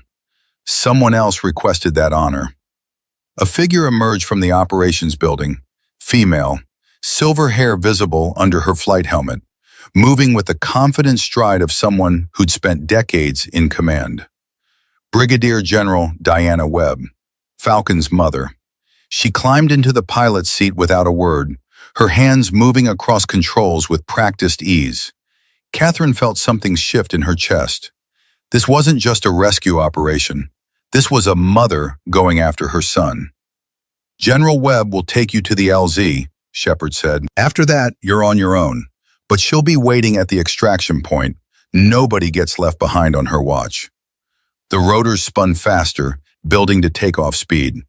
Someone else requested that honor. A figure emerged from the operations building, female, silver hair visible under her flight helmet, moving with the confident stride of someone who'd spent decades in command. Brigadier General Diana Webb, Falcon's mother. She climbed into the pilot's seat without a word, her hands moving across controls with practiced ease. Catherine felt something shift in her chest. This wasn't just a rescue operation. This was a mother going after her son. "General Webb will take you to the LZ," Shepard said. "After that, you're on your own. But she'll be waiting at the extraction point. Nobody gets left behind on her watch." The rotors spun faster, building to takeoff speed.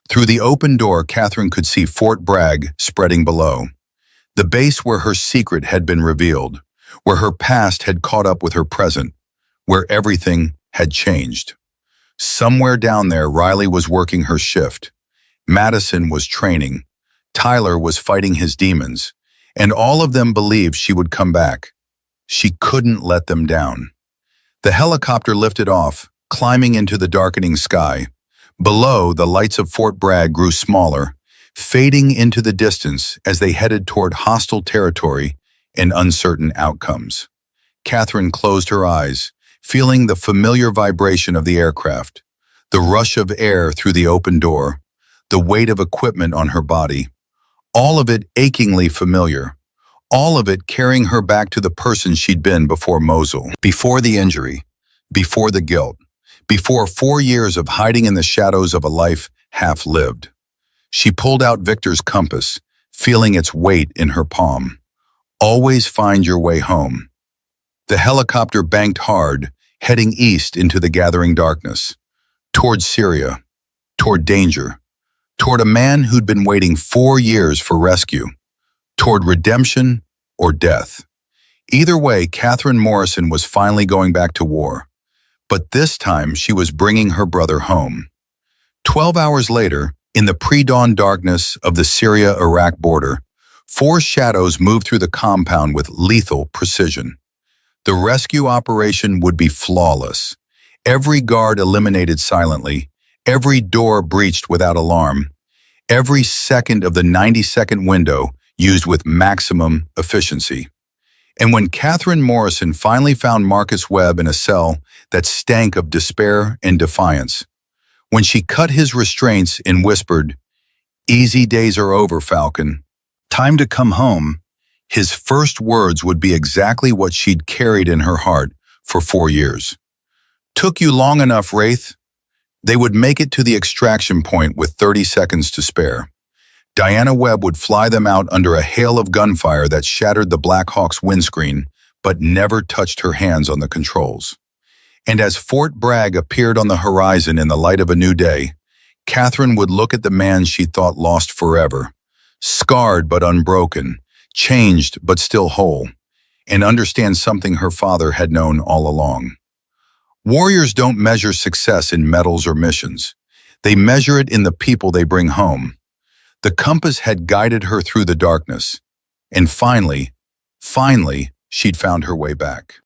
Through the open door, Catherine could see Fort Bragg spreading below. The base where her secret had been revealed, where her past had caught up with her present, where everything had changed. Somewhere down there, Riley was working her shift. Madison was training. Tyler was fighting his demons. And all of them believed she would come back. She couldn't let them down. The helicopter lifted off, climbing into the darkening sky. Below, the lights of Fort Bragg grew smaller, fading into the distance as they headed toward hostile territory and uncertain outcomes. Catherine closed her eyes, feeling the familiar vibration of the aircraft, the rush of air through the open door, the weight of equipment on her body, all of it achingly familiar, All of it carrying her back to the person she'd been before Mosul, before the injury, before the guilt, before 4 years of hiding in the shadows of a life half lived. She pulled out Victor's compass, feeling its weight in her palm. Always find your way home. The helicopter banked hard, heading east into the gathering darkness, toward Syria, toward danger, toward a man who'd been waiting 4 years for rescue, toward redemption or death. Either way, Catherine Morrison was finally going back to war. But this time, she was bringing her brother home. 12 hours later, in the pre-dawn darkness of the Syria-Iraq border, 4 shadows moved through the compound with lethal precision. The rescue operation would be flawless. Every guard eliminated silently, every door breached without alarm, every second of the 90-second window used with maximum efficiency. And when Catherine Morrison finally found Marcus Webb in a cell that stank of despair and defiance, when she cut his restraints and whispered, "Easy days are over, Falcon. Time to come home," his first words would be exactly what she'd carried in her heart for 4 years. "Took you long enough, Wraith." They would make it to the extraction point with 30 seconds to spare. Diana Webb would fly them out under a hail of gunfire that shattered the Black Hawk's windscreen, but never touched her hands on the controls. And as Fort Bragg appeared on the horizon in the light of a new day, Catherine would look at the man she thought lost forever, scarred but unbroken, changed but still whole, and understand something her father had known all along. Warriors don't measure success in medals or missions. They measure it in the people they bring home. The compass had guided her through the darkness, and finally, she'd found her way back.